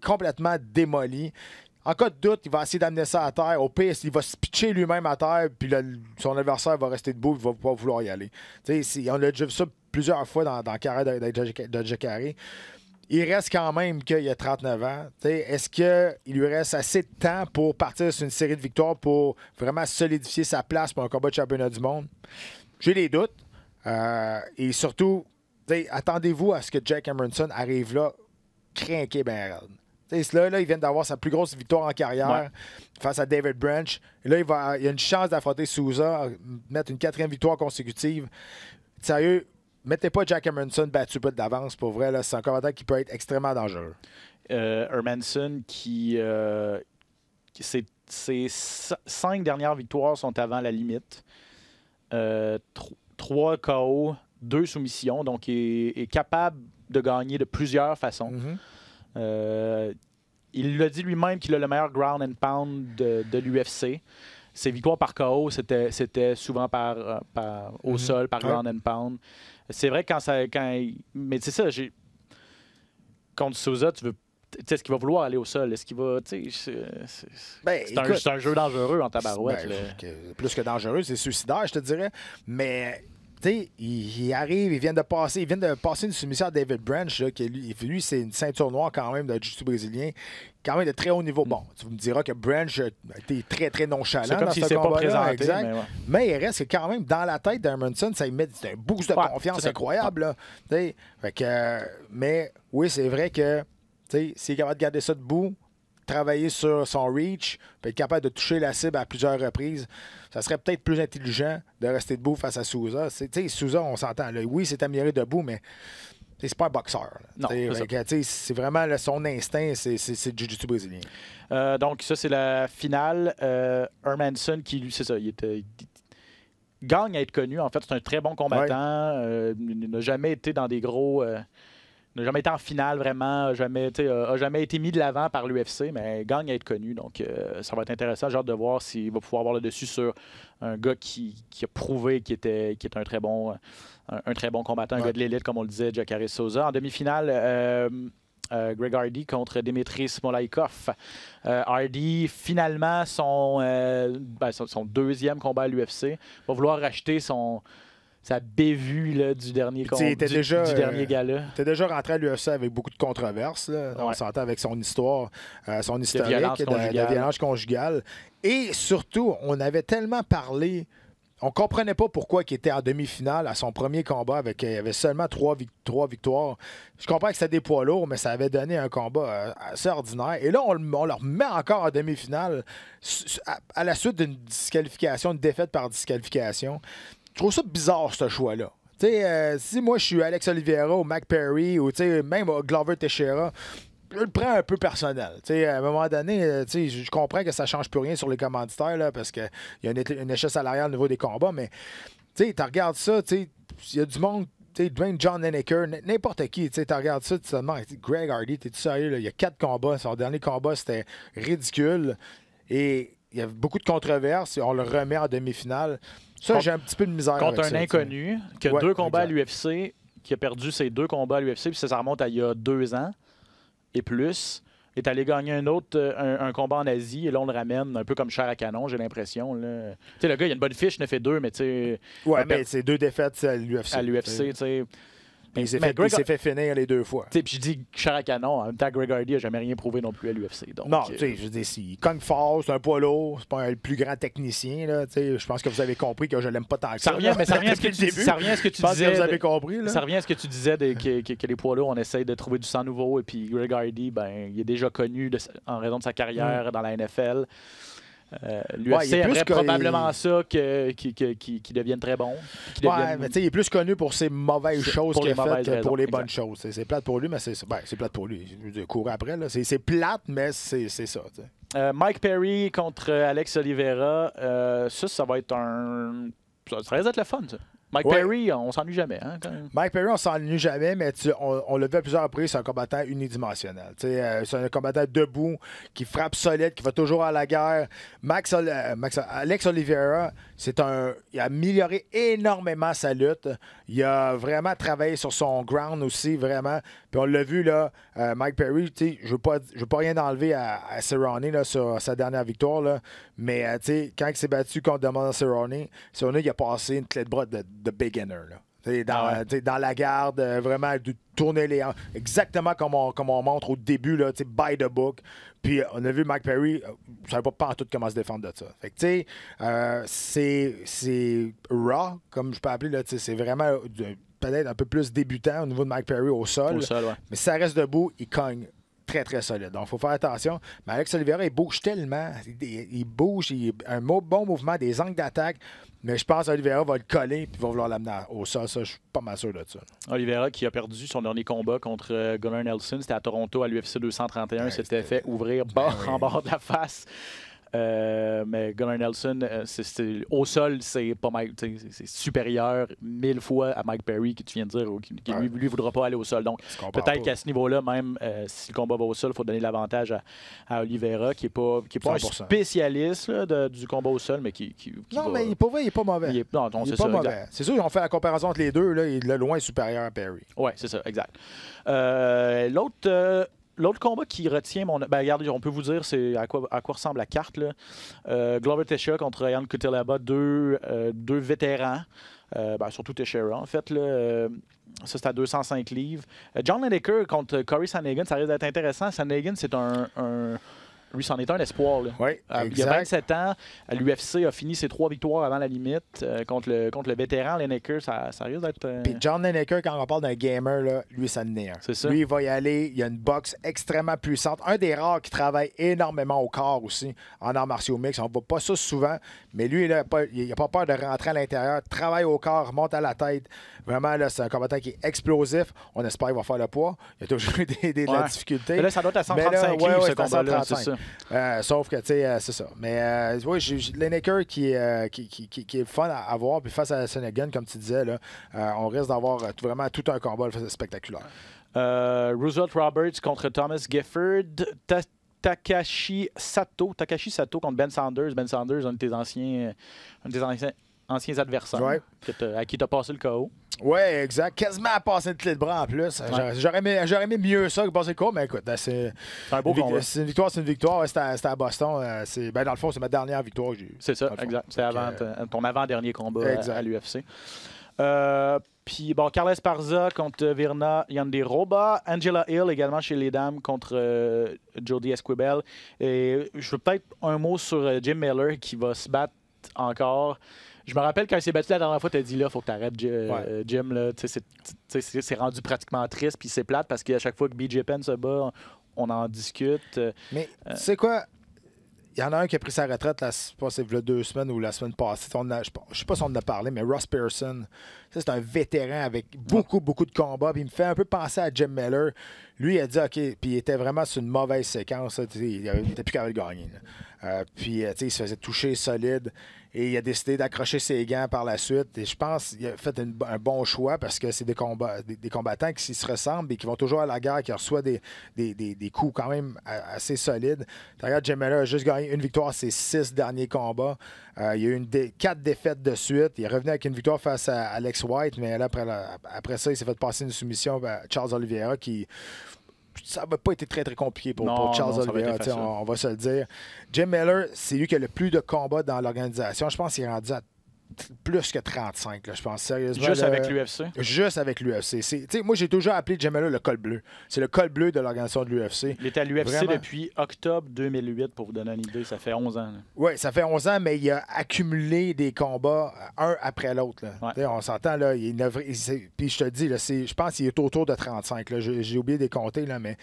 complètement démoli. En cas de doute, il va essayer d'amener ça à terre. Au pire, il va se pitcher lui-même à terre, puis son adversaire va rester debout, il va pas vouloir y aller. On a déjà vu ça plusieurs fois dans la carrière de Jacare. Il reste quand même qu'il a 39 ans. Est-ce qu'il lui reste assez de temps pour partir sur une série de victoires pour vraiment solidifier sa place pour un combat de championnat du monde? J'ai des doutes. Et surtout, attendez-vous à ce que Jack Hermanson arrive là, crinqué ben raide. Là, il vient d'avoir sa plus grosse victoire en carrière face à David Branch. Et là, il a une chance d'affronter Souza, mettre une 4e victoire consécutive. Sérieux, mettez pas Jack Hermanson battu pas d'avance. Pour vrai, c'est un combattant qui peut être extrêmement dangereux. Hermanson ses 5 dernières victoires sont avant la limite. 3 KO, 2 soumissions. Donc, il est capable de gagner de plusieurs façons. Il l'a dit lui-même qu'il a le meilleur ground and pound de l'UFC. Ses victoires par KO, c'était souvent au sol, par ground and pound. C'est vrai mais c'est ça, contre Souza, tu veux. Est-ce qu'il va vouloir aller au sol? Est-ce qu'il va. C'est un jeu dangereux en tabarouette. Plus que dangereux, c'est suicidaire, je te dirais. Mais. Il arrive, il vient de passer une soumission à David Branch, là, lui, c'est une ceinture noire quand même de jiu-jitsu brésilien, quand même de très haut niveau. Bon, tu me diras que Branch a été très, très nonchalant dans ce combat-là. Exact. Mais il reste quand même dans la tête d'Hermanson, ça lui met un boost de confiance incroyable. Mais oui, c'est vrai que s'il est capable de garder ça debout, travailler sur son reach, puis être capable de toucher la cible à plusieurs reprises, ça serait peut-être plus intelligent de rester debout face à Souza. Souza, on s'entend. Là, oui, c'est amélioré debout, mais c'est pas un boxeur. Non, c'est vraiment son instinct, c'est le jiu-jitsu brésilien. Donc, ça, c'est la finale. Hermansson, qui, lui, c'est ça, il gagne à être connu. En fait, c'est un très bon combattant. Il n'a jamais été dans des gros... n'a jamais été en finale, vraiment. A jamais été mis de l'avant par l'UFC, mais gagne à être connu. Donc, ça va être intéressant. J'ai hâte de voir s'il va pouvoir avoir le dessus sur un gars qui a prouvé qu'il était un très bon combattant, un gars de l'élite, comme on le disait, Jacare Souza. En demi-finale, Greg Hardy contre Dimitri Smolaikov. Hardy, finalement, son deuxième combat à l'UFC, va vouloir racheter sa bévue là, du dernier dernier gala. Il était déjà rentré à l'UFC avec beaucoup de controverses. On s'entend avec son histoire, son historique de violence conjugale. Et surtout, on avait tellement parlé... On ne comprenait pas pourquoi il était en demi-finale à son premier combat. Il y avait seulement 3 victoires. Je comprends que c'était des poids lourds, mais ça avait donné un combat assez ordinaire. Et là, on le remet encore en demi-finale à la suite d'une disqualification, une défaite par disqualification. Je trouve ça bizarre, ce choix-là. Si moi, je suis Alex Oliveira ou Mac Perry ou même Glover Teixeira, je le prends un peu personnel. À un moment donné, je comprends que ça ne change plus rien sur les commanditaires là, parce qu'il y a une échelle salariale au niveau des combats, mais tu regardes ça, il y a du monde, Dwayne John Lineker, n'importe qui, tu regardes ça, tu te demandes, Greg Hardy, t'es-tu sérieux? Là? Il y a 4 combats, son dernier combat, c'était ridicule. Et il y a beaucoup de controverses, et on le remet en demi-finale. Ça, j'ai un petit peu de misère contre avec un inconnu qui a 2 combats à l'UFC, qui a perdu ses 2 combats à l'UFC, puis ça remonte à il y a 2 ans. Et plus, est allé gagner un combat en Asie, et là, on le ramène un peu comme chair à canon, j'ai l'impression. Le gars, il a une bonne fiche, il en a fait 2, mais tu sais... Ouais, mais c'est 2 défaites à l'UFC. À l'UFC, tu sais... Il s'est fait finir les 2 fois. Puis je dis chair à canon, en même temps, Greg Hardy n'a jamais rien prouvé non plus à l'UFC. Non, tu sais, je dis, s'il cogne fort, c'est un poids lourd, c'est pas le plus grand technicien, là, je pense que vous avez compris que je l'aime pas tant que ça. Ça revient à ce que tu disais. Ça revient à ce que tu disais que les poids lourds, on essaye de trouver du sang nouveau, et puis Greg Hardy, il est déjà connu en raison de sa carrière dans la NFL. L'UFC aimerait probablement ça qu'il devienne très bon. Mais il est plus connu pour ses mauvaises choses qu'il a faites que pour les bonnes choses. C'est plate pour lui, mais c'est plate pour lui. Je vais courir après. C'est plate, mais c'est ça. Mike Perry contre Alex Oliveira, ça va être ça risque d'être le fun, ça. Mike Perry, on s'ennuie jamais. Hein, Mike Perry, on s'ennuie jamais, mais on l'a vu à plusieurs reprises, c'est un combattant unidimensionnel. C'est un combattant debout, qui frappe solide, qui va toujours à la guerre. Alex Oliveira, il a amélioré énormément sa lutte. Il a vraiment travaillé sur son ground aussi, vraiment. Puis on l'a vu, là, Mike Perry, je veux pas rien enlever à Cerrone là, sur sa dernière victoire, là, mais quand il s'est battu contre Demond Cerrone, il a passé une clé de bras de beginner. Là. Dans la garde, vraiment de tourner les hanches, exactement comme on montre au début, là, by the book. Puis on a vu Mike Perry, je ne savais pas en tout comment se défendre de ça. Fait que c'est raw, comme je peux appeler, là, c'est vraiment peut-être un peu plus débutant au niveau de Mike Perry au sol. Mais si ça reste debout, il cogne très, très solide. Donc, il faut faire attention. Mais Alex Oliveira, il bouge tellement. Il bouge, il a un bon mouvement, des angles d'attaque. Mais je pense qu'Oliveira va le coller et va vouloir l'amener au sol. Ça, je suis pas mal sûr de ça. Oliveira qui a perdu son dernier combat contre Gunnar Nelson. C'était à Toronto, à l'UFC 231. Il s'était fait ouvrir en bord de la face. Mais Gunnar Nelson, au sol, c'est pas Mike, c'est supérieur 1000 fois à Mike Perry, que tu viens de dire, qui lui voudra pas aller au sol. Donc, peut-être qu'à ce niveau-là, même si le combat va au sol, il faut donner l'avantage à Oliveira, qui est pas un spécialiste là, du combat au sol, mais qui non, mais il est pas mauvais. Il est pas mauvais. C'est sûr, ils ont fait la comparaison entre les deux, là, il est loin supérieur à Perry. Oui, c'est ça, exact. L'autre combat qui retient mon... regardez, on peut vous dire c'est à quoi ressemble la carte. Là. Glover Teixeira contre Ian Cutelaba, deux vétérans. Surtout Teixeira, en fait. Là, ça, c'est à 205 livres. John Lineker contre Corey Sandhagen, ça risque d'être intéressant. Sandhagen, c'est un Lui, c'en est un espoir. Là. Oui, il y a 27 ans, à l'UFC a fini ses 3 victoires avant la limite contre le vétéran Lineker. Ça risque d'être... Puis John Lineker, quand on parle d'un gamer, là, lui, ça en est un. C'est ça. Lui, il va y aller. Il a une boxe extrêmement puissante. Un des rares qui travaille énormément au corps aussi, en arts martiaux mix. On ne voit pas ça souvent, mais lui, il n'a pas peur de rentrer à l'intérieur, travaille au corps, monte à la tête. Vraiment, là, c'est un combattant qui est explosif. On espère qu'il va faire le poids. Il y a toujours eu de la difficulté. Mais là, ça doit être à 135 livres, ce combat-là, c'est ça. Sauf que, tu sais, c'est ça. Mais, oui, Lineker qui est fun à voir. Puis face à Senegan, comme tu disais, là, on risque d'avoir vraiment tout un combat spectaculaire. Roosevelt Roberts contre Thomas Gifford. Takashi Sato contre Ben Saunders. Ben Saunders, un de tes anciens adversaires à qui tu as passé le KO. Oui, exact. Quasiment à passer une clé de bras en plus. Ouais. J'aurais aimé mieux ça que passer le KO, mais écoute, c'est un beau combat. C'est une victoire, c'est une victoire. C'était à Boston. Dans le fond, c'est ma dernière victoire que j'ai eue. C'est ça, exact. C'est ton avant-dernier combat à l'UFC. Puis, bon, Carla Esparza contre Virna Jandiroba. Angela Hill également chez les dames contre Jodie Esquibel. Et je veux peut-être un mot sur Jim Miller qui va se battre encore. Je me rappelle quand il s'est battu la dernière fois, tu as dit là, il faut que tu arrêtes, Jim. Là, c'est rendu pratiquement triste. Puis c'est plate parce qu'à chaque fois que BJ Penn se bat, on en discute. Mais tu sais quoi? Il y en a un qui a pris sa retraite, il y a 2 semaines ou la semaine passée. Je ne sais pas si on en a parlé, mais Ross Pearson, c'est un vétéran avec beaucoup de combats. Puis il me fait un peu penser à Jim Miller. Lui, il a dit OK, puis il était vraiment sur une mauvaise séquence. Il n'était plus capable de gagner. Puis il se faisait toucher solide. Et il a décidé d'accrocher ses gants par la suite. Et je pense qu'il a fait un bon choix parce que c'est des combattants qui se ressemblent et qui vont toujours à la guerre, qui reçoivent des coups quand même assez solides. Regarde, Jim Miller a juste gagné une victoire à ses 6 derniers combats. Il y a eu 4 défaites de suite. Il est revenu avec une victoire face à Alex White, mais là, après ça, il s'est fait passer une soumission à Charles Oliveira qui... Ça n'a pas été très, très compliqué pour Charles Oliveira, on va se le dire. Jim Miller, c'est lui qui a le plus de combats dans l'organisation. Je pense qu'il est rendu à plus que 35, là, je pense sérieusement. Juste avec l'UFC? Juste avec l'UFC. Moi, j'ai toujours appelé Jim Miller le col bleu. C'est le col bleu de l'organisation de l'UFC. Il est à l'UFC depuis octobre 2008, pour vous donner une idée. Ça fait 11 ans. Oui, ça fait 11 ans, mais il a accumulé des combats un après l'autre. Ouais. On s'entend, là. Puis je te dis, là, je pense qu'il est autour de 35. Là. J'ai oublié de les compter, là, mais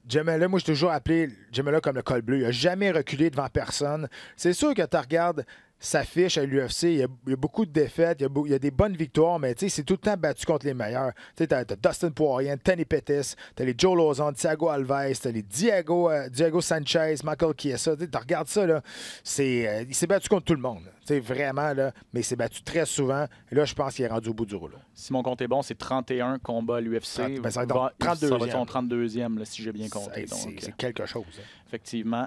Jim Miller, moi, j'ai toujours appelé Jim Miller comme le col bleu. Il n'a jamais reculé devant personne. C'est sûr que tu regardes sa fiche à l'UFC, il y a beaucoup de défaites, il y a des bonnes victoires, mais c'est tout le temps battu contre les meilleurs. Tu as Dustin Poirier, Tony Pettis, tu as les Joe Lauzon, Thiago Alves, tu as les Diego Sanchez, Michael Chiesa. Tu regardes ça, là, il s'est battu contre tout le monde. Vraiment, là, mais il s'est battu très souvent. Et là, je pense qu'il est rendu au bout du rouleau. Si mon compte est bon, c'est 31 combats à l'UFC. Ça va être son 32e, là, si j'ai bien compté. C'est quelque chose. Hein. Effectivement.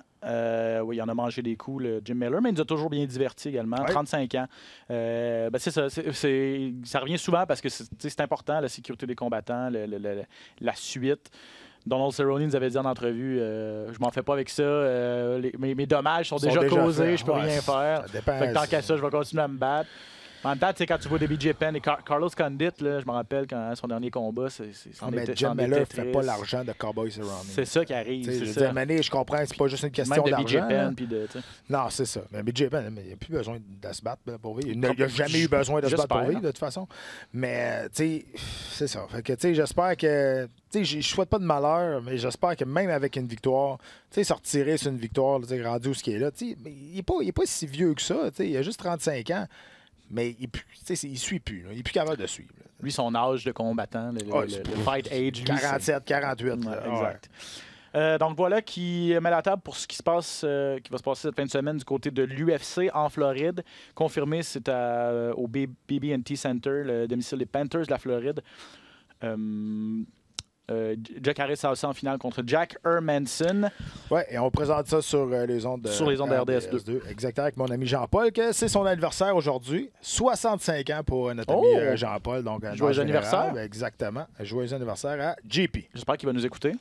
Oui, il en a mangé des coups, le Jim Miller, mais il nous a toujours bien divertis également. Ouais. 35 ans. C'est ça. Ça revient souvent parce que c'est important, la sécurité des combattants, la suite. Donald Cerrone nous avait dit en entrevue, je m'en fais pas avec ça, mes dommages sont déjà causés, je peux rien faire. Fait que tant qu'à ça, je vais continuer à me battre. En même temps, quand tu vois des BJ Penn et Carlos Condit, là, je me rappelle quand son dernier combat, Jim Miller ne fait pas l'argent de Cowboy Cerrone. C'est ça qui arrive. Je comprends, c'est pas juste une question d'argent. Même de BJ Penn. Non, c'est ça. Mais BJ Penn, il n'a plus besoin de se battre pour vivre. Il n'a jamais eu besoin de se battre pour vivre, de toute façon. Mais, c'est ça. Fait que, j'espère que... Je ne souhaite pas de malheur, mais j'espère que même avec une victoire, se retirer sur une victoire, rendu où ce qui est là, il n'est pas si vieux que ça. Il a juste 35 ans. Mais il suit plus. Là. Il n'est plus capable de suivre. Là. Lui, son âge de combattant, le fight age. 47, 48. Exact. Donc voilà qui met la table pour ce qui va se passer cette fin de semaine du côté de l'UFC en Floride. Confirmé, c'est au BB&T Center, le domicile des Panthers de la Floride. Jack Harris a aussi en finale contre Jack Hermanson. Oui, et on présente ça sur les ondes de RDS2. Exactement, avec mon ami Jean-Paul, que c'est son anniversaire aujourd'hui. 65 ans pour notre ami Jean-Paul. Donc, joyeux anniversaire. Exactement. Joyeux anniversaire à JP. J'espère qu'il va nous écouter.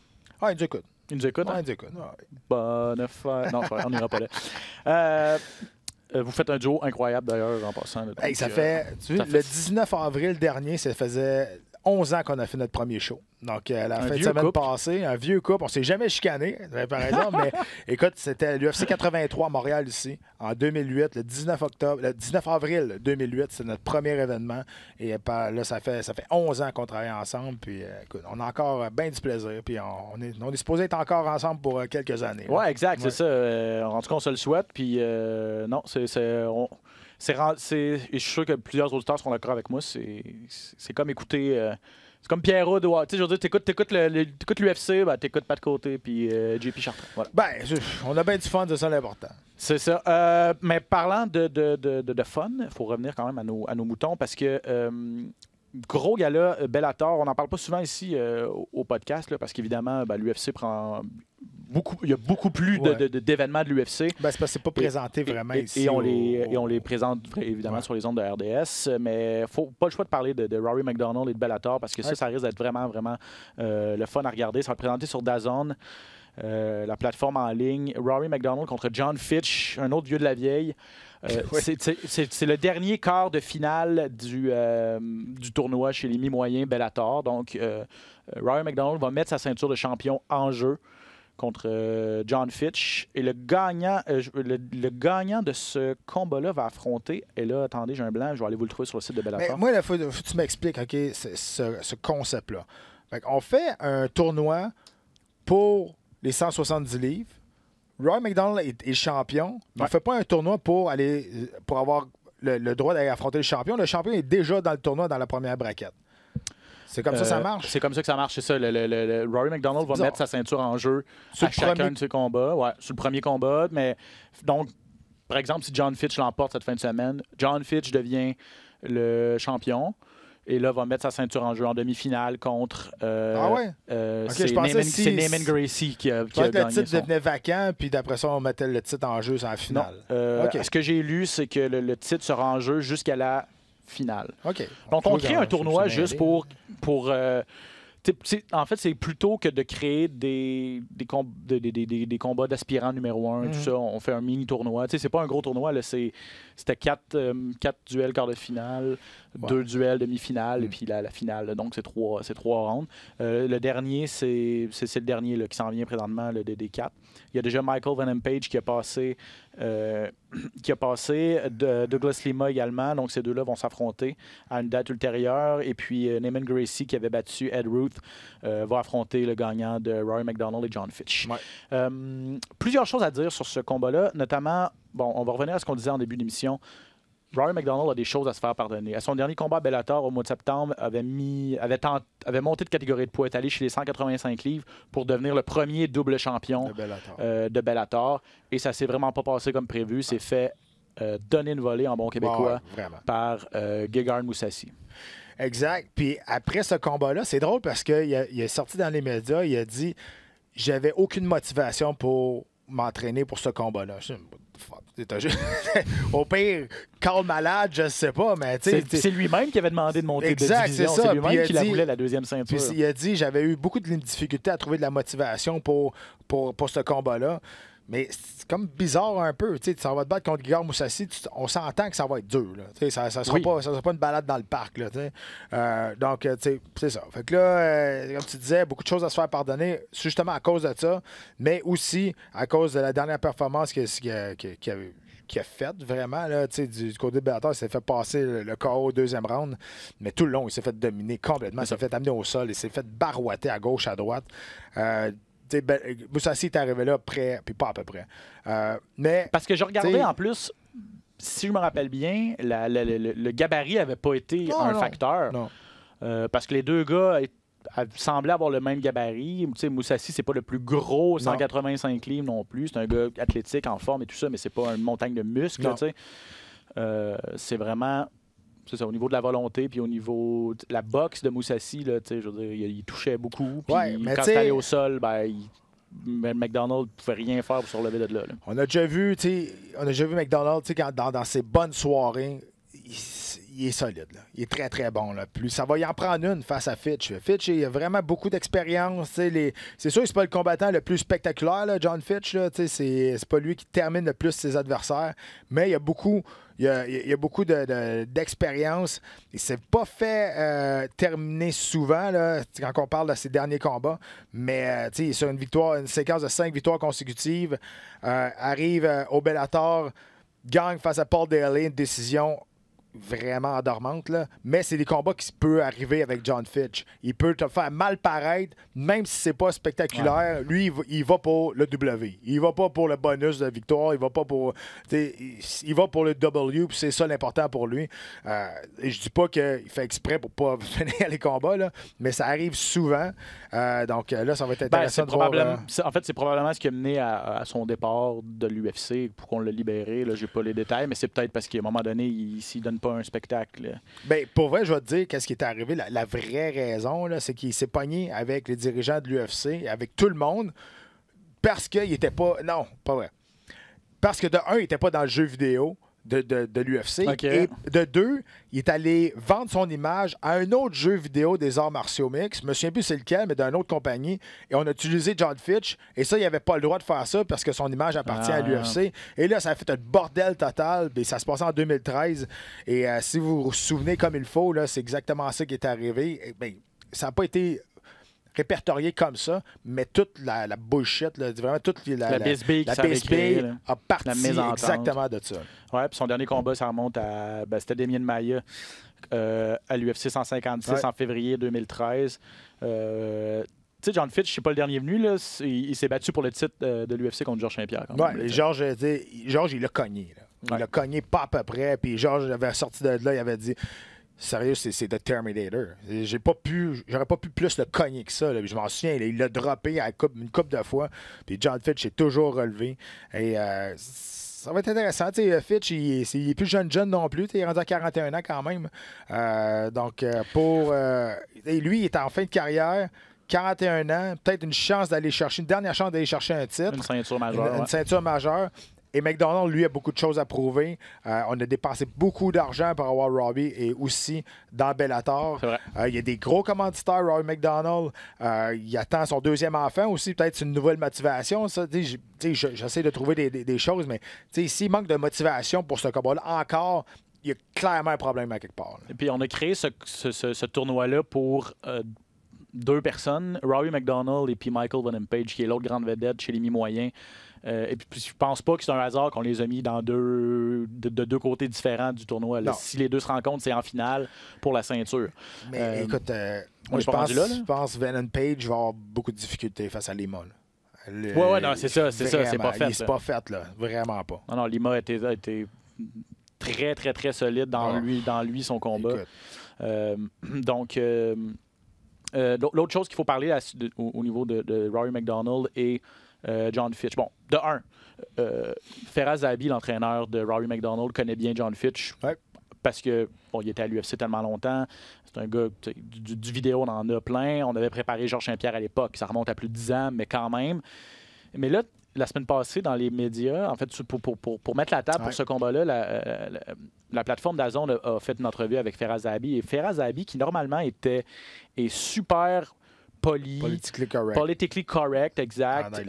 Ah, il nous écoute. Il nous écoute? Ah, il nous écoute. Ouais. Bonne affaire. Non, on n'ira pas là. Vous faites un duo incroyable, d'ailleurs, en passant. Le 19 avril dernier, ça faisait 11 ans qu'on a fait notre premier show. Donc, la fin de semaine passée, un vieux couple. On ne s'est jamais chicané, par exemple, mais écoute, c'était l'UFC 83 à Montréal ici, en 2008, le 19 avril 2008, c'est notre premier événement. Et là, ça fait 11 ans qu'on travaille ensemble. Puis, écoute, on a encore bien du plaisir. Puis, on est supposé être encore ensemble pour quelques années. Oui, exact, c'est ça. En tout cas, on se le souhaite. Puis, non, je suis sûr que plusieurs auditeurs seront d'accord avec moi. C'est comme écouter. C'est comme Pierrot. Tu sais, je veux dire, t'écoutes l'UFC, ben, t'écoutes Pat Côté puis JP Chartrand. Voilà. Ben, on a bien du fun, c'est ça l'important. C'est ça. Mais parlant de fun, il faut revenir quand même à nos moutons parce que gros gala Bellator, on n'en parle pas souvent ici au podcast là, parce qu'évidemment, ben, l'UFC prend il y a beaucoup plus d'événements de l'UFC. Ben, c'est parce que c'est pas présenté vraiment ici. Et on les présente évidemment sur les ondes de RDS, mais faut pas le choix de parler de Rory McDonald et de Bellator parce que ça risque d'être vraiment, vraiment le fun à regarder. Ça va être présenté sur DAZN, la plateforme en ligne. Rory McDonald contre John Fitch, un autre vieux de la vieille. C'est le dernier quart de finale du tournoi chez les mi-moyens Bellator. Donc, Rory McDonald va mettre sa ceinture de champion en jeu contre John Fitch. Et le gagnant de ce combat-là va affronter... Et là, attendez, j'ai un blanc, je vais aller vous le trouver sur le site de Bellator. Mais moi, il faut que tu m'expliques ce concept-là. On fait un tournoi pour les 170 livres. Roy McDonald est champion. Mais on ne fait pas un tournoi pour avoir le droit d'aller affronter le champion. Le champion est déjà dans le tournoi dans la première braquette. C'est comme ça marche? C'est comme ça que ça marche, c'est ça. Rory McDonald va mettre sa ceinture en jeu à chacun de ses combats. Ouais, sur le premier combat. Mais donc, par exemple, si John Fitch l'emporte cette fin de semaine, John Fitch devient le champion. Et là, va mettre sa ceinture en jeu en demi-finale contre... c'est Neiman Gracie qui a gagné. Le titre devenait vacant, puis d'après ça, on mettait le titre en jeu sur la finale. Ce que j'ai lu, c'est que le titre sera en jeu jusqu'à la finale. Donc, on crée un tournoi juste pour en fait, c'est plutôt que de créer des combats d'aspirants numéro 1, tout ça. On fait un mini-tournoi. C'est pas un gros tournoi. C'était 4 duels quart de finale, 2 duels demi-finale et puis la finale. Donc, c'est 3 rounds. Le dernier, c'est le dernier là, qui s'en vient présentement, le DD4. Il y a déjà Michael Venom Page qui a passé Douglas Lima également. Donc, ces deux-là vont s'affronter à une date ultérieure. Et puis, Neiman Gracie, qui avait battu Ed Ruth, va affronter le gagnant de Rory McDonald et John Fitch. Plusieurs choses à dire sur ce combat-là, notamment, on va revenir à ce qu'on disait en début d'émission. Rory McDonald a des choses à se faire pardonner. À son dernier combat à Bellator, au mois de septembre, avait monté de catégorie de poids, est allé chez les 185 livres pour devenir le premier double champion de Bellator. Et ça s'est vraiment pas passé comme prévu. C'est fait donner une volée en bon québécois par Gegard Mousasi. Exact. Puis après ce combat-là, c'est drôle parce qu'il est sorti dans les médias, il a dit « J'avais aucune motivation pour m'entraîner pour ce combat-là. » Au pire, Carl malade, je sais pas, mais c'est lui-même qui avait demandé de monter de division. C'est lui-même qui la voulait, la deuxième ceinture. Puis il a dit, j'avais eu beaucoup de difficultés à trouver de la motivation pour ce combat-là. Mais c'est comme bizarre un peu. Ça va te battre contre Gegard Mousasi, on s'entend que ça va être dur. Là. Ça sera pas une balade dans le parc. Là, donc, c'est ça. Fait que là, comme tu disais, beaucoup de choses à se faire pardonner, justement à cause de ça, mais aussi à cause de la dernière performance qu'il a faite, vraiment. Là, du côté de Bellator, il s'est fait passer le KO au deuxième round, mais tout le long, il s'est fait dominer complètement. Il s'est fait amener au sol, il s'est fait barouetter à gauche, à droite. Mousasi est arrivé là près, puis pas à peu près. Mais parce que je regardais en plus, si je me rappelle bien, le gabarit n'avait pas été un facteur. Non. Parce que les deux gars semblaient avoir le même gabarit. Mousasi, c'est pas le plus gros 185 livres non plus. C'est un gars athlétique, en forme et tout ça, mais c'est pas une montagne de muscles. C'est vraiment... C'est ça, au niveau de la volonté, puis au niveau de la boxe de Mousasi, là, je veux dire, il touchait beaucoup. Puis quand il allait au sol, McDonald ne pouvait rien faire pour se relever de là. On a déjà vu McDonald dans ses bonnes soirées. il est solide. Là. Il est très, très bon. Là. Plus ça va y en prendre une face à Fitch. Fitch, il a vraiment beaucoup d'expérience. C'est sûr que c'est pas le combattant le plus spectaculaire, là, John Fitch. Là, c'est pas lui qui termine le plus ses adversaires. Mais il y a beaucoup... Il y a beaucoup d'expérience. Il ne s'est pas fait terminer souvent là, quand on parle de ses derniers combats. Mais il est sur une séquence de 5 victoires consécutives. Arrive au Bellator, gagne face à Paul Daly, une décision vraiment endormante, là. Mais c'est des combats qui peuvent arriver avec John Fitch. Il peut te faire mal paraître, même si c'est pas spectaculaire. Ouais. Lui, il va pour le W. Il va pas pour le bonus de victoire. Il va pas pour... Il va pour le W, puis c'est ça l'important pour lui. Et je dis pas qu'il fait exprès pour pas finir les combats, là, mais ça arrive souvent. Donc là, ça va être intéressant de voir... En fait, c'est probablement ce qui a mené à son départ de l'UFC pour qu'on l'a libéré. Là, j'ai pas les détails, mais c'est peut-être parce qu'à un moment donné, il s'y donne pas un spectacle. Ben, pour vrai, je vais te dire qu'est-ce qui est arrivé. La vraie raison, là, c'est qu'il s'est pogné avec les dirigeants de l'UFC, avec tout le monde, parce qu'il n'était pas... Non, pas vrai. Parce que de un, il n'était pas dans le jeu vidéo de l'UFC. Okay. Et de deux, il est allé vendre son image à un autre jeu vidéo des arts martiaux mix. Je me souviens plus c'est lequel, mais d'une autre compagnie. Et on a utilisé John Fitch. Et ça, il n'avait pas le droit de faire ça parce que son image appartient à l'UFC. Et là, ça a fait un bordel total. Et ça se passait en 2013. Et si vous vous souvenez comme il faut, là, c'est exactement ça qui est arrivé. Et, ben, ça n'a pas été répertorié comme ça, mais toute la bullshit, là, vraiment toute la bisbille a parti exactement de ça. Ouais, puis son dernier combat, ça remonte à... Ben, c'était Demian Maia à l'UFC 156 en février 2013. Tu sais, John Fitch, c'est pas le dernier venu, là. Il s'est battu pour le titre de l'UFC contre Georges Saint-Pierre. Oui, Georges, il l'a cogné. Là. Il l'a cogné pas à peu près, puis Georges avait sorti de là, il avait dit... Sérieux, c'est The Terminator. J'aurais pas pu plus le cogner que ça. Là. Je m'en souviens, il l'a droppé une couple de fois. Puis John Fitch est toujours relevé. Et ça va être intéressant. Fitch, il est plus jeune non plus. Il est rendu à 41 ans quand même. Donc, lui, il est en fin de carrière. 41 ans, peut-être une dernière chance d'aller chercher un titre. Une ceinture majeure. Une ceinture majeure. Et McDonald, lui, a beaucoup de choses à prouver. On a dépensé beaucoup d'argent pour avoir Robbie et aussi dans Bellator. Il y a des gros commanditaires, Robbie McDonald. Il attend son deuxième enfant aussi. Peut-être une nouvelle motivation. Ça. J'essaie de trouver des choses, mais s'il manque de motivation pour ce combat-là, encore, il y a clairement un problème à quelque part. Là. Et puis, on a créé ce tournoi-là pour... deux personnes, Robbie McDonald et puis Michael Venom Page, qui est l'autre grande vedette chez les mi-moyens. Et puis, je pense pas que c'est un hasard qu'on les a mis dans de deux côtés différents du tournoi. Là. Si les deux se rencontrent, c'est en finale pour la ceinture. Mais écoute, moi, je pense que Venom Page va avoir beaucoup de difficultés face à Lima. Oui, non, c'est ça, c'est pas fait. C'est pas fait, là. Vraiment pas. Non, Lima a été très, très, très solide dans lui son combat. Donc... l'autre chose qu'il faut parler au niveau de Rory McDonald et John Fitch. Bon, de un, Feraz Zahabi, l'entraîneur de Rory McDonald, connaît bien John Fitch parce que il était à l'UFC tellement longtemps. C'est un gars, du vidéo, on en a plein. On avait préparé Georges Saint-Pierre à l'époque. Ça remonte à plus de 10 ans, mais quand même. Mais là, la semaine passée, dans les médias, en fait, pour mettre la table pour ce combat-là, la plateforme DAZN a fait une entrevue avec Feraz Zahabi. Et Feraz Zahabi, qui normalement est super poli. Politically correct, exact.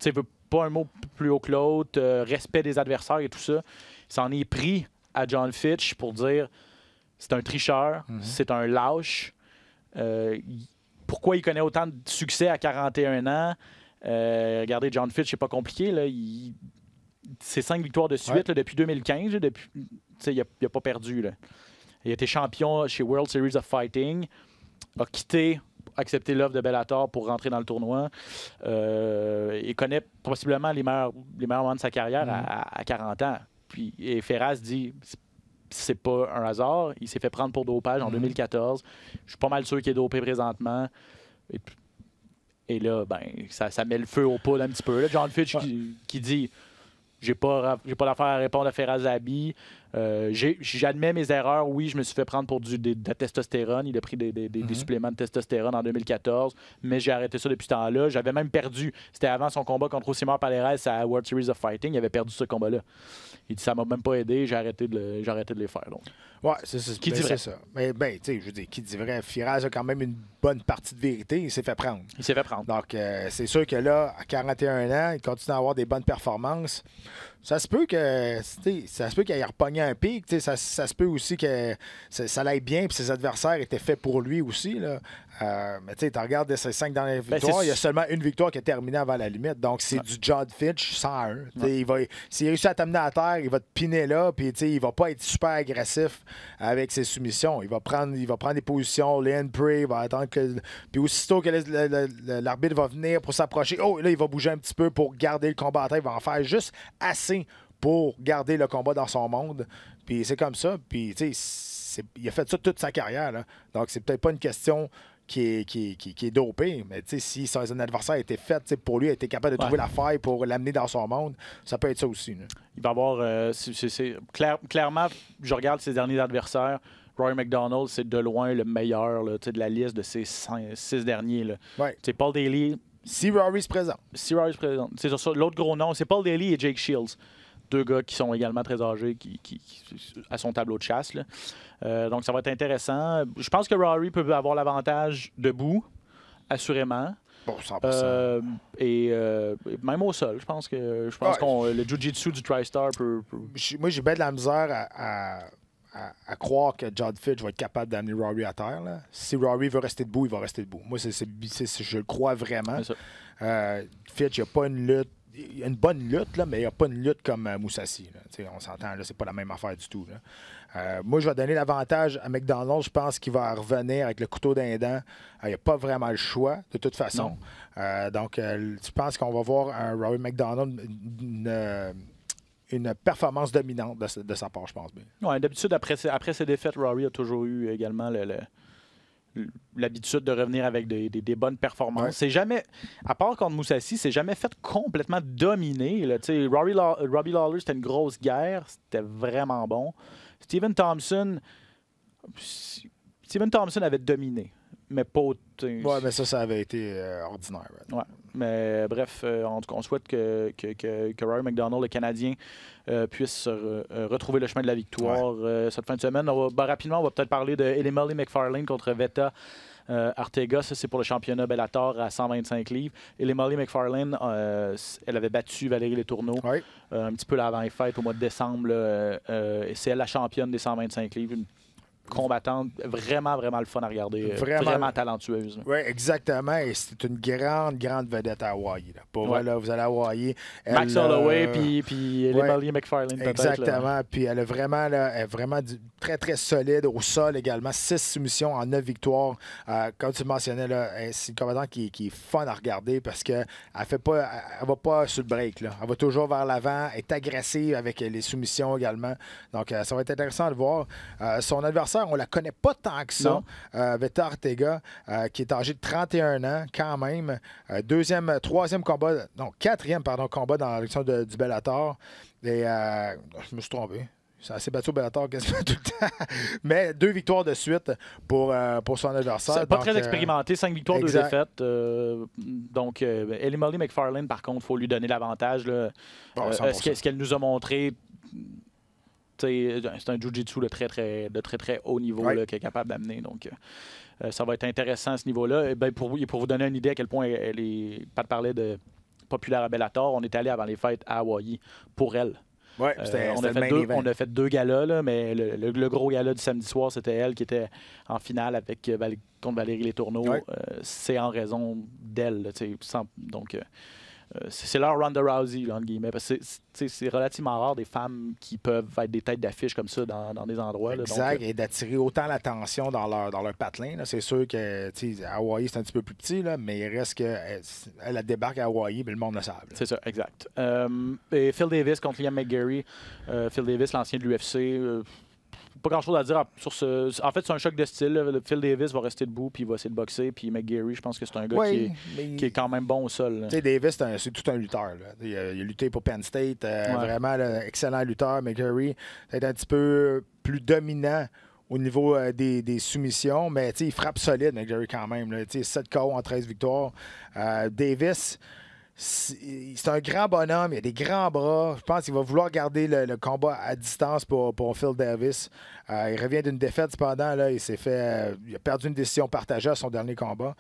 Tu veux pas un mot plus haut que l'autre, respect des adversaires et tout ça. Il s'en est pris à John Fitch pour dire c'est un tricheur, c'est un lâche. Pourquoi il connaît autant de succès à 41 ans? Regardez, John Fitch, c'est pas compliqué. Là. C'est 5 victoires de suite là, depuis 2015. Là, il n'a pas perdu. Là. Il a été champion chez World Series of Fighting. A accepté l'offre de Bellator pour rentrer dans le tournoi. Il connaît possiblement les meilleurs moments de sa carrière à 40 ans. Et Feraz dit c'est pas un hasard. Il s'est fait prendre pour dopage en 2014. Je suis pas mal sûr qu'il est dopé présentement. Et là, ben, ça met le feu aux poudres un petit peu. Là, John Fitch qui dit j'ai pas d'affaire à répondre à Feraz Zahabi. J'admets mes erreurs. Oui, je me suis fait prendre pour de la testostérone. Il a pris des suppléments de testostérone en 2014, mais j'ai arrêté ça depuis ce temps-là. J'avais même perdu. C'était avant son combat contre Osimar Palhares à World Series of Fighting. Il avait perdu ce combat-là. Il dit ça m'a même pas aidé. J'ai arrêté de les faire. Donc. Ouais, c'est ça. Mais tu sais, je veux dire, qui dit vrai, Firas a quand même une bonne partie de vérité. Il s'est fait prendre. Donc, c'est sûr que là, à 41 ans, il continue à avoir des bonnes performances. Ça se peut qu'il ait repogné un pic. Ça se peut aussi que ça l'aille bien puis ses adversaires étaient faits pour lui aussi. Là. Mais tu regardes ses 5 dernières victoires, il y a seulement une victoire qui est terminée avant la limite. Donc, c'est du John Fitch 101. S'il réussit à t'amener à terre, il va te piner là. Puis il va pas être super agressif avec ses soumissions. Il va prendre des positions, lay and pray, il va attendre que. Puis aussitôt que l'arbitre va venir pour s'approcher, là, il va bouger un petit peu pour garder le combat à terre. Il va en faire juste assez pour garder le combat dans son monde. Puis c'est comme ça. Puis, il a fait ça toute sa carrière. Là. Donc, c'est peut-être pas une question qui est dopé, mais si son adversaire était fait pour lui, a été capable de trouver la faille pour l'amener dans son monde, ça peut être ça aussi. Là. Il va avoir... clairement, je regarde ses derniers adversaires. Rory McDonald, c'est de loin le meilleur là, de la liste de ces 6 derniers. Là. Ouais. Paul Daly... Si Rory se présente. C'est ça. L'autre gros nom, c'est Paul Daly et Jake Shields. 2 gars qui sont également très âgés qui à son tableau de chasse. Là. Donc, ça va être intéressant. Je pense que Rory peut avoir l'avantage debout, assurément. Bon, 100%. Et même au sol. Je pense que le Jiu-Jitsu du TriStar peut... Moi, j'ai bien de la misère à croire que John Fitch va être capable d'amener Rory à terre. Là. Si Rory veut rester debout, il va rester debout. Moi, je le crois vraiment. Fitch, il n'y a pas une lutte. Il y a une bonne lutte, là, mais il n'y a pas une lutte comme Mousasi. Là. On s'entend, là, c'est pas la même affaire du tout. Là. Moi, je vais donner l'avantage à McDonald. Je pense qu'il va revenir avec le couteau d'un dent. Il n'y a pas vraiment le choix, de toute façon. Donc, je pense qu'on va voir un Rory McDonald, une performance dominante de sa part, je pense bien. Oui, d'habitude, après ses défaites, Rory a toujours eu également l'habitude de revenir avec des bonnes performances. Ouais. C'est jamais, à part contre Mousasi, c'est jamais fait complètement dominer. Là. Robbie Lawler, c'était une grosse guerre. C'était vraiment bon. Stephen Thompson avait dominé, mais pas... Oui, mais ça avait été ordinaire. Ouais. Mais bref, en tout cas, on souhaite que Rory McDonald, le Canadien, puisse retrouver le chemin de la victoire cette fin de semaine. Rapidement, on va peut-être parler de Emily McFarlane contre Veta Arteaga. Ça, c'est pour le championnat Bellator à 125 livres. Emily McFarlane, elle avait battu Valérie Letourneau un petit peu avant les fêtes au mois de décembre. Et c'est elle la championne des 125 livres. Une combattante vraiment, vraiment le fun à regarder. Vraiment talentueuse. Oui, exactement. Et c'est une grande, grande vedette à Hawaii. Là. Pour vrai, là, vous allez à Hawaii. Max Holloway puis Emily McFarlane. Exactement. Puis elle est vraiment très, très solide au sol également. 6 soumissions en 9 victoires. Comme tu mentionnais, là, c'est une combattante qui est fun à regarder parce qu'elle ne va pas sur le break. Là. Elle va toujours vers l'avant. Elle est agressive avec les soumissions également. Donc, ça va être intéressant de voir. Son adversaire, on la connaît pas tant que ça. Veta Arteaga, qui est âgé de 31 ans, quand même. Quatrième combat dans l'élection du Bellator. Et je me suis trompé. Ça s'est battu au Bellator quasiment tout le temps. Mais 2 victoires de suite pour son adversaire. C'est pas très expérimenté. 5 victoires, 2 défaites. Donc, Emily McFarlane, par contre, il faut lui donner l'avantage. Ce qu'elle nous a montré... C'est un jiu-jitsu de très, très haut niveau qu'elle est capable d'amener. Donc, ça va être intéressant à ce niveau-là. Et pour vous donner une idée à quel point Pat parlait de populaire à Bellator, on est allé avant les fêtes à Hawaii pour elle. Ouais, on a fait 2 galas, là, mais le gros gala du samedi soir, c'était elle qui était en finale contre Valérie Letourneau. C'est en raison d'elle. Donc... c'est leur Ronda Rousey, là, entre guillemets. Parce que c'est relativement rare des femmes qui peuvent être des têtes d'affiche comme ça dans des endroits. Là, exact, et d'attirer autant l'attention dans leur patelin. C'est sûr que Hawaii, c'est un petit peu plus petit, là, mais il reste qu'elle débarque à Hawaii, mais le monde le sait. C'est ça, exact. Et Phil Davis contre Liam McGarry. Phil Davis, l'ancien de l'UFC. pas grand-chose à dire sur ce. En fait, c'est un choc de style. Là. Phil Davis va rester debout puis il va essayer de boxer. Puis McGarry, je pense que c'est un gars qui est quand même bon au sol. Tu sais, Davis, c'est tout un lutteur. Là. Il a lutté pour Penn State. Vraiment, là, excellent lutteur. McGarry, c'est un petit peu plus dominant au niveau des soumissions, mais il frappe solide, McGarry, quand même. Là, 7 KO en 13 victoires. Davis, c'est un grand bonhomme, il a des grands bras. Je pense qu'il va vouloir garder le combat à distance pour Phil Davis. Il revient d'une défaite, cependant. Là, il a perdu une décision partagée à son dernier combat.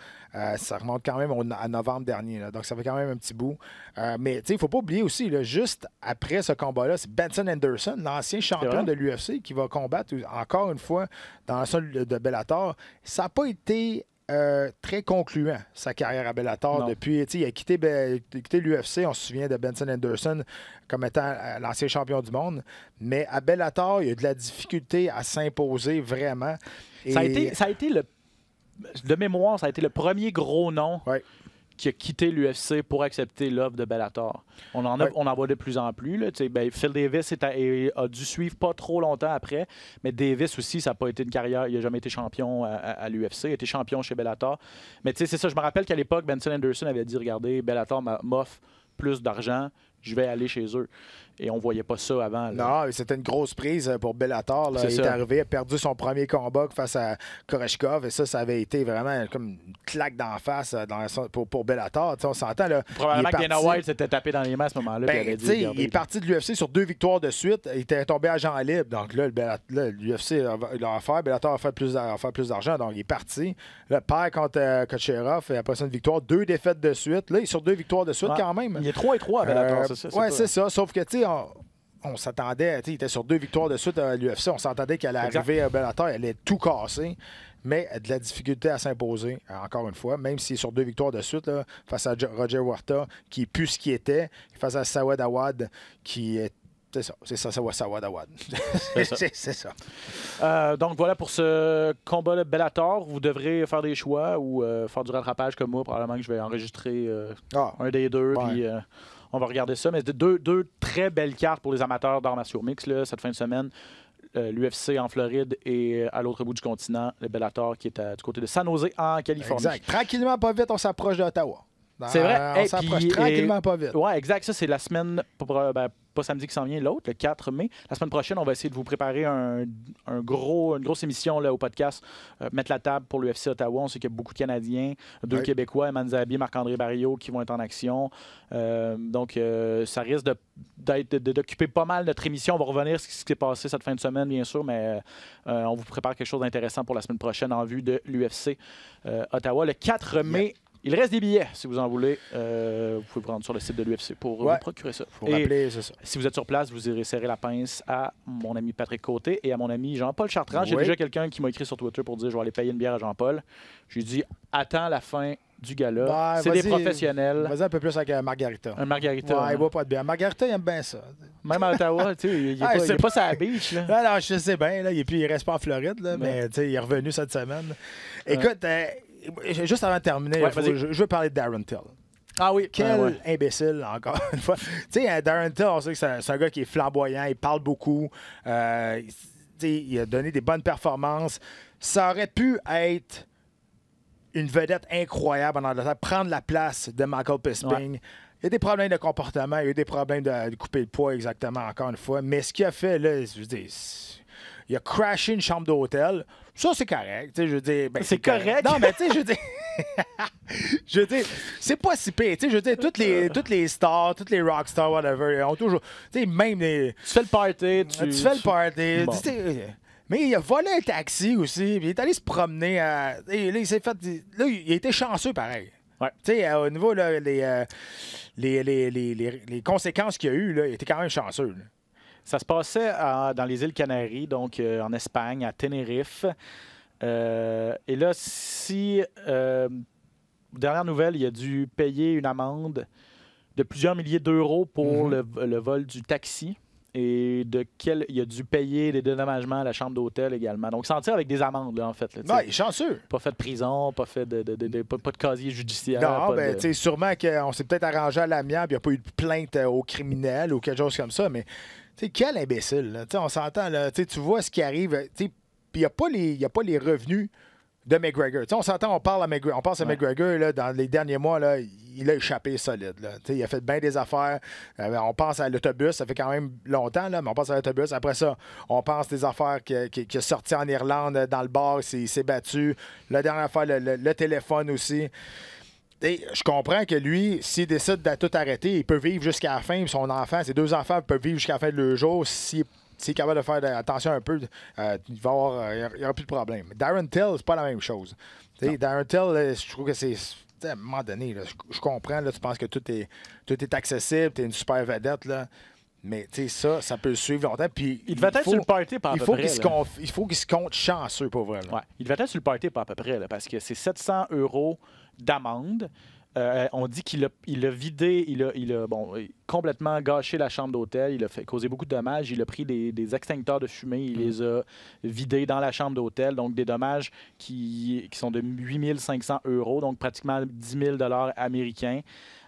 Ça remonte quand même à novembre dernier. Là, donc, ça fait quand même un petit bout. Mais il ne faut pas oublier aussi, là, juste après ce combat-là, c'est Benson Henderson, l'ancien champion de l'UFC, qui va combattre encore une fois dans le sol de Bellator. Ça n'a pas été très concluant, sa carrière à Bellator. Depuis, il a quitté l'UFC. On se souvient de Benson Henderson comme étant l'ancien champion du monde. Mais à Bellator, il y a de la difficulté à s'imposer vraiment. Et... Ça a été de mémoire, ça a été le premier gros nom qui a quitté l'UFC pour accepter l'offre de Bellator. On en voit de plus en plus. Là. Phil Davis a dû suivre pas trop longtemps après, mais Davis aussi, ça n'a pas été une carrière. Il n'a jamais été champion à l'UFC. Il a été champion chez Bellator. Mais c'est ça, je me rappelle qu'à l'époque, Benson Henderson avait dit, regardez, Bellator m'offre plus d'argent, je vais aller chez eux. Et on ne voyait pas ça avant. Là. Non, c'était une grosse prise pour Bellator. Là. Il est arrivé, a perdu son premier combat face à Koreshkov. Et ça avait été vraiment comme une claque d'en face pour Bellator. T'sais, on s'entend. Là, probablement que Dana White s'était tapé dans les mains à ce moment-là. Il est parti de l'UFC sur 2 victoires de suite. Il était tombé agent libre. Donc là, l'UFC l'a offert. Bellator a fait plus d'argent. Donc il est parti. Le perd contre Kucherov. Et après ça, une victoire. 2 défaites de suite. Là, il est sur 2 victoires de suite quand même. Il est 3-3 à Bellator. C'est ça. Sauf que, tu sais, on s'attendait, il était sur 2 victoires de suite à l'UFC, on s'attendait qu'elle allait arriver à Bellator, elle allait tout casser, mais de la difficulté à s'imposer, encore une fois, même s'il est sur 2 victoires de suite, là, face à Roger Huerta, qui n'est plus ce qu'il était, face à Sawad Awad, qui est... C'est ça, Sawad Awad. C'est ça. Donc voilà pour ce combat de Bellator. Vous devrez faire des choix ou faire du rattrapage comme moi. Probablement que je vais enregistrer un des deux, puis... on va regarder ça, mais deux très belles cartes pour les amateurs d'arts martiaux mix là, cette fin de semaine. L'UFC en Floride et à l'autre bout du continent, le Bellator qui est du côté de San Jose en Californie. Exact. Tranquillement, pas vite, on s'approche d'Ottawa. C'est vrai. On s'approche tranquillement, pas vite. Oui, exact. Ça, c'est la semaine, pas samedi qui s'en vient, l'autre, le 4 mai. La semaine prochaine, on va essayer de vous préparer une grosse émission là, au podcast. Mettre la table pour l'UFC Ottawa. On sait qu'il y a beaucoup de Canadiens, 2 Québécois, Eman Zabi, Marc-André Barriot, qui vont être en action. Donc, ça risque d'occuper pas mal notre émission. On va revenir sur ce qui s'est passé cette fin de semaine, bien sûr, mais on vous prépare quelque chose d'intéressant pour la semaine prochaine en vue de l'UFC Ottawa. Le 4 mai, il reste des billets, si vous en voulez. Vous pouvez prendre sur le site de l'UFC pour vous procurer ça. Faut rappeler, c'est ça. Si vous êtes sur place, vous irez serrer la pince à mon ami Patrick Côté et à mon ami Jean-Paul Chartrand. J'ai déjà quelqu'un qui m'a écrit sur Twitter pour dire « Je vais aller payer une bière à Jean-Paul ». J'ai dit « Attends la fin du gala. C'est des professionnels. » Vas-y un peu plus avec Margarita. Un Margarita. Il boit pas de bière. Margarita, il aime bien ça. Même à Ottawa, tu sais, il n'est pas sur la beach. Là. Non, je sais bien. Là, il reste pas en Floride, là, mais il est revenu cette semaine. Écoute... juste avant de terminer, je veux parler de Darren Till. Ah oui. Quel imbécile, encore une fois. Tu sais, Darren Till, on sait que c'est un gars qui est flamboyant, il parle beaucoup, il a donné des bonnes performances. Ça aurait pu être une vedette incroyable en Angleterre, prendre la place de Michael Bisping. Ouais. Il y a des problèmes de comportement, il y a eu des problèmes de couper le poids, exactement, encore une fois. Mais ce qu'il a fait, là, je veux dire... Il a crashé une chambre d'hôtel. Ça, c'est correct. Je veux dire, c'est correct? Non, mais tu sais, je veux dire... je veux dire, c'est pas si pire. Je veux dire, toutes les stars, toutes les rockstars, whatever, ont toujours... Tu sais, même les... Tu fais le party. Tu fais le party. Bon. Mais il a volé un taxi aussi. Puis il est allé se promener. Là, il s'est fait... Là, il a été chanceux, pareil. Ouais. Tu sais, au niveau là, les conséquences qu'il y a eu, là, il était quand même chanceux. Là. Ça se passait dans les îles Canaries, donc en Espagne, à Tenerife. Et là, dernière nouvelle, il a dû payer une amende de plusieurs milliers d'euros pour le vol du taxi. Et il a dû payer des dédommagements à la chambre d'hôtel également. Donc, s'en tire avec des amendes, là, en fait. Là, il est chanceux. Pas fait de prison, pas fait pas de casier judiciaire. Non, tu sais, sûrement qu'on s'est peut-être arrangé à l'amiable, il n'y a pas eu de plainte au criminel ou quelque chose comme ça, mais sais, quel imbécile, là. On s'entend, là. Tu vois ce qui arrive. Puis il n'y a pas les revenus de McGregor. T'sais, on s'entend, on pense à McGregor là, dans les derniers mois, là, il a échappé solide. Là. Il a fait bien des affaires. On pense à l'autobus, ça fait quand même longtemps, là, mais on pense à l'autobus. Après ça, on pense des affaires qui a sorti en Irlande dans le bar, il s'est battu. La dernière fois, le téléphone aussi. Je comprends que lui, s'il décide de tout arrêter, il peut vivre jusqu'à la fin. Son enfant, ses 2 enfants peuvent vivre jusqu'à la fin de leur jour s'il est capable de faire attention un peu, il n'y aura plus de problème. Darren Till, c'est pas la même chose. Darren Till, je trouve que c'est. À un moment donné, là, je comprends, là, tu penses que tout est accessible, tu es une super vedette, là, mais ça peut le suivre longtemps. Puis, il devait être sur le party par à peu près. Il faut qu'il se compte chanceux, pour vrai. Ouais, il devait être sur le party par à peu près, là, parce que c'est 700 € d'amende. On dit qu'il a vidé, il a complètement gâché la chambre d'hôtel, il a causé beaucoup de dommages, il a pris des extincteurs de fumée, il les a vidés dans la chambre d'hôtel, donc des dommages qui sont de 8 500 €, donc pratiquement 10 000 $ américains.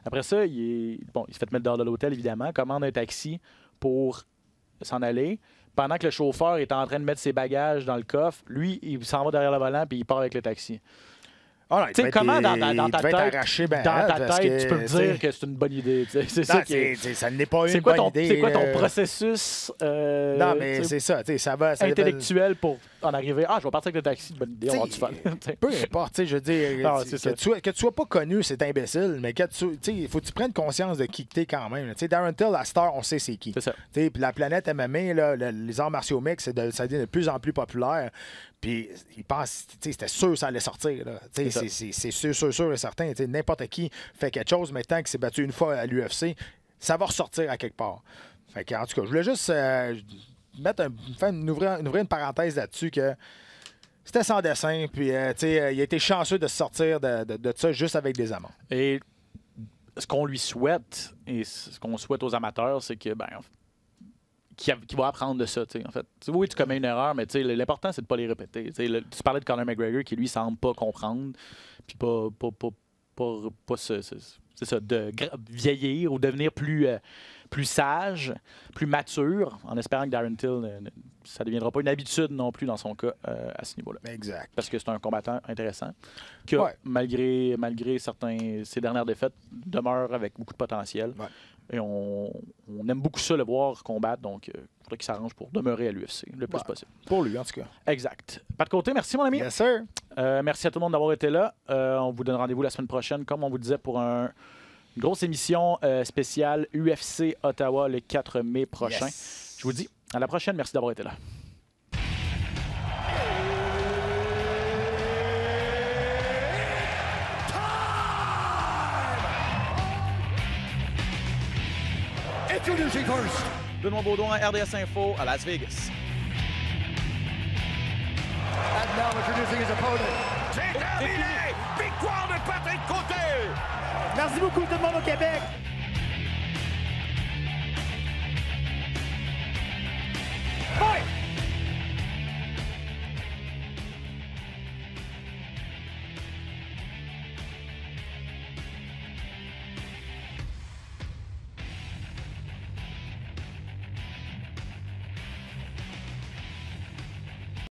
Après ça, il se fait mettre dehors de l'hôtel, évidemment, commande un taxi pour s'en aller. Pendant que le chauffeur est en train de mettre ses bagages dans le coffre, lui, il s'en va derrière le volant puis il part avec le taxi. Tu sais, comment dans ta tête, tu peux me dire que c'est une bonne idée? C'est ça qui est... Ça n'est pas une bonne idée. C'est quoi ton processus non, mais c'est ça. Ça va intellectuel pour en arriver? Ah, je vais partir avec le taxi, une bonne idée, on va du fun. Peu importe, je veux dire, non, que tu sois pas connu, c'est imbécile, mais il faut que tu prennes conscience de qui tu es quand même. Darren Till, à Star, on sait c'est qui. C'est ça. Puis la planète MMA, là, les arts martiaux mix, ça devient de plus en plus populaire. Puis, il pense, c'était sûr que ça allait sortir. C'est sûr et certain. N'importe qui fait quelque chose, mais tant qu'il s'est battu une fois à l'UFC, ça va ressortir à quelque part. Fait que, en tout cas, je voulais juste ouvrir une parenthèse là-dessus que c'était sans dessin. Puis, il a été chanceux de se sortir de ça juste avec des amendes. Et ce qu'on lui souhaite, et ce qu'on souhaite aux amateurs, c'est que, qui va apprendre de ça, en fait. Oui, tu commets une erreur, mais l'important, c'est de ne pas les répéter. Tu parlais de Conor McGregor qui, lui, semble pas comprendre, puis pas c'est ça, de vieillir ou devenir plus sage, plus mature, en espérant que Darren Till, ça ne deviendra pas une habitude non plus dans son cas à ce niveau-là. Exact. Parce que c'est un combattant intéressant qui, malgré ses dernières défaites, demeure avec beaucoup de potentiel. Ouais. Et on aime beaucoup ça, le voir combattre, donc il faudrait qu'il s'arrange pour demeurer à l'UFC le plus possible. Pour lui, en tout cas. Exact. Pas de côté, merci mon ami. Yes, sir. Merci à tout le monde d'avoir été là. On vous donne rendez-vous la semaine prochaine, comme on vous disait, pour une grosse émission spéciale UFC Ottawa le 4 mai prochain. Yes. Je vous dis à la prochaine. Merci d'avoir été là. Introducing first, Benoît Baudouin, RDS Info à Las Vegas. And now introducing his opponent. C'est terminé! Victoire de Patrick Côté! Merci beaucoup tout le monde au Québec!